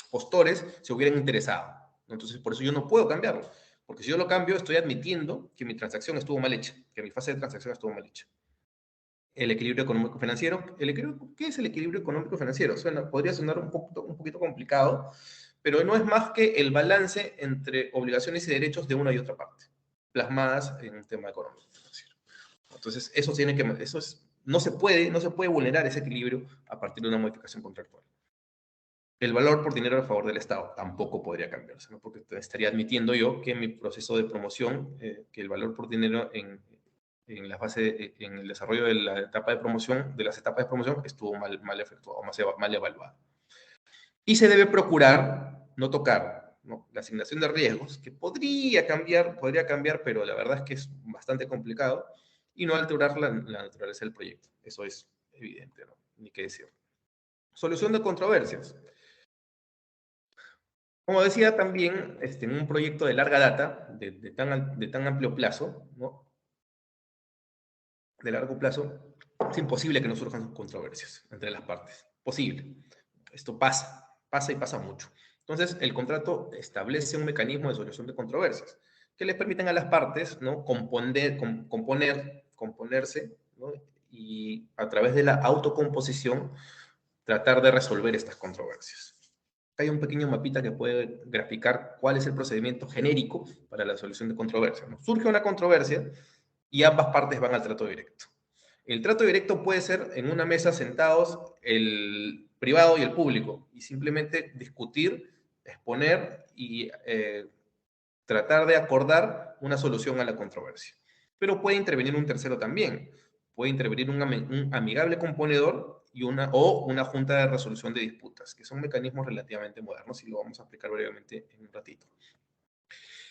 postores se hubieran interesado, ¿no? Entonces, por eso yo no puedo cambiarlo, porque si yo lo cambio, estoy admitiendo que mi transacción estuvo mal hecha, que mi fase de transacción estuvo mal hecha. El equilibrio económico-financiero. ¿Qué es el equilibrio económico-financiero? Podría sonar un poquito complicado, pero no es más que el balance entre obligaciones y derechos de una y otra parte, plasmadas en un tema económico-financiero. Entonces, eso es no se puede vulnerar ese equilibrio a partir de una modificación contractual. El valor por dinero a favor del Estado tampoco podría cambiarse, ¿no? Porque estaría admitiendo yo que en mi proceso de promoción, que el valor por dinero en la fase, en el desarrollo de la etapa de promoción, de las etapas de promoción, estuvo mal efectuado, mal evaluado. Y se debe procurar no tocar, ¿no?, la asignación de riesgos, que podría cambiar, pero la verdad es que es bastante complicado, y no alterar la naturaleza del proyecto. Eso es evidente, ¿no? Ni qué decir. Solución de controversias. Como decía también, en un proyecto de larga data, de tan amplio plazo, ¿no?, de largo plazo, es imposible que no surjan controversias entre las partes. Posible. Esto pasa y pasa mucho. Entonces, el contrato establece un mecanismo de solución de controversias que les permiten a las partes, ¿no?, componerse, ¿no?, y a través de la autocomposición tratar de resolver estas controversias. Hay un pequeño mapita que puede graficar cuál es el procedimiento genérico para la solución de controversias, ¿no? Surge una controversia y ambas partes van al trato directo. El trato directo puede ser en una mesa sentados el privado y el público, y simplemente discutir, exponer y tratar de acordar una solución a la controversia. Pero puede intervenir un tercero también. Puede intervenir un amigable componedor o una junta de resolución de disputas, que son mecanismos relativamente modernos y lo vamos a explicar brevemente en un ratito.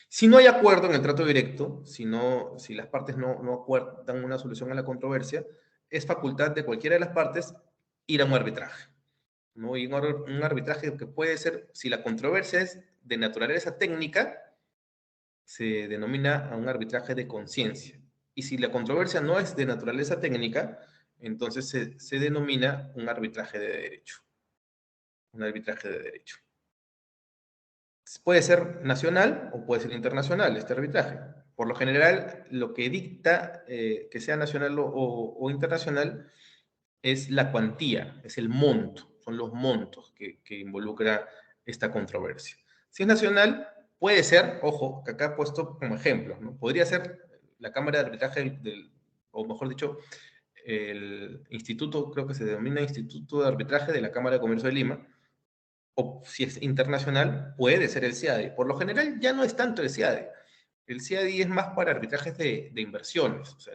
Si no hay acuerdo en el trato directo, si las partes no acuerdan una solución a la controversia, es facultad de cualquiera de las partes ir a un arbitraje, ¿no? Y un arbitraje que puede ser, si la controversia es de naturaleza técnica, se denomina a un arbitraje de conciencia. Y si la controversia no es de naturaleza técnica, entonces se denomina un arbitraje de derecho. Un arbitraje de derecho. Puede ser nacional o puede ser internacional este arbitraje. Por lo general, lo que dicta que sea nacional o internacional es la cuantía, es el monto, son los montos que involucra esta controversia. Si es nacional, puede ser, ojo, que acá he puesto como ejemplo, ¿no? Podría ser la Cámara de Arbitraje o mejor dicho, el instituto, creo que se denomina Instituto de Arbitraje de la Cámara de Comercio de Lima, o si es internacional, puede ser el CIADI. Por lo general ya no es tanto el CIADI. El CIADI es más para arbitrajes de inversiones. O sea,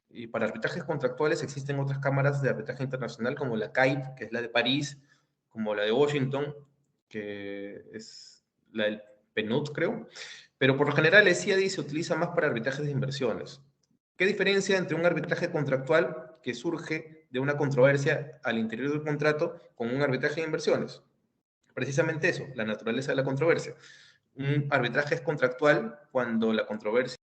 y para arbitrajes contractuales existen otras cámaras de arbitraje internacional como la CAIP, que es la de París, como la de Washington, que es la del PNUD, creo. Pero por lo general el CIADI se utiliza más para arbitrajes de inversiones. ¿Qué diferencia entre un arbitraje contractual que surge de una controversia al interior del contrato con un arbitraje de inversiones? Precisamente eso, la naturaleza de la controversia. Un arbitraje es contractual cuando la controversia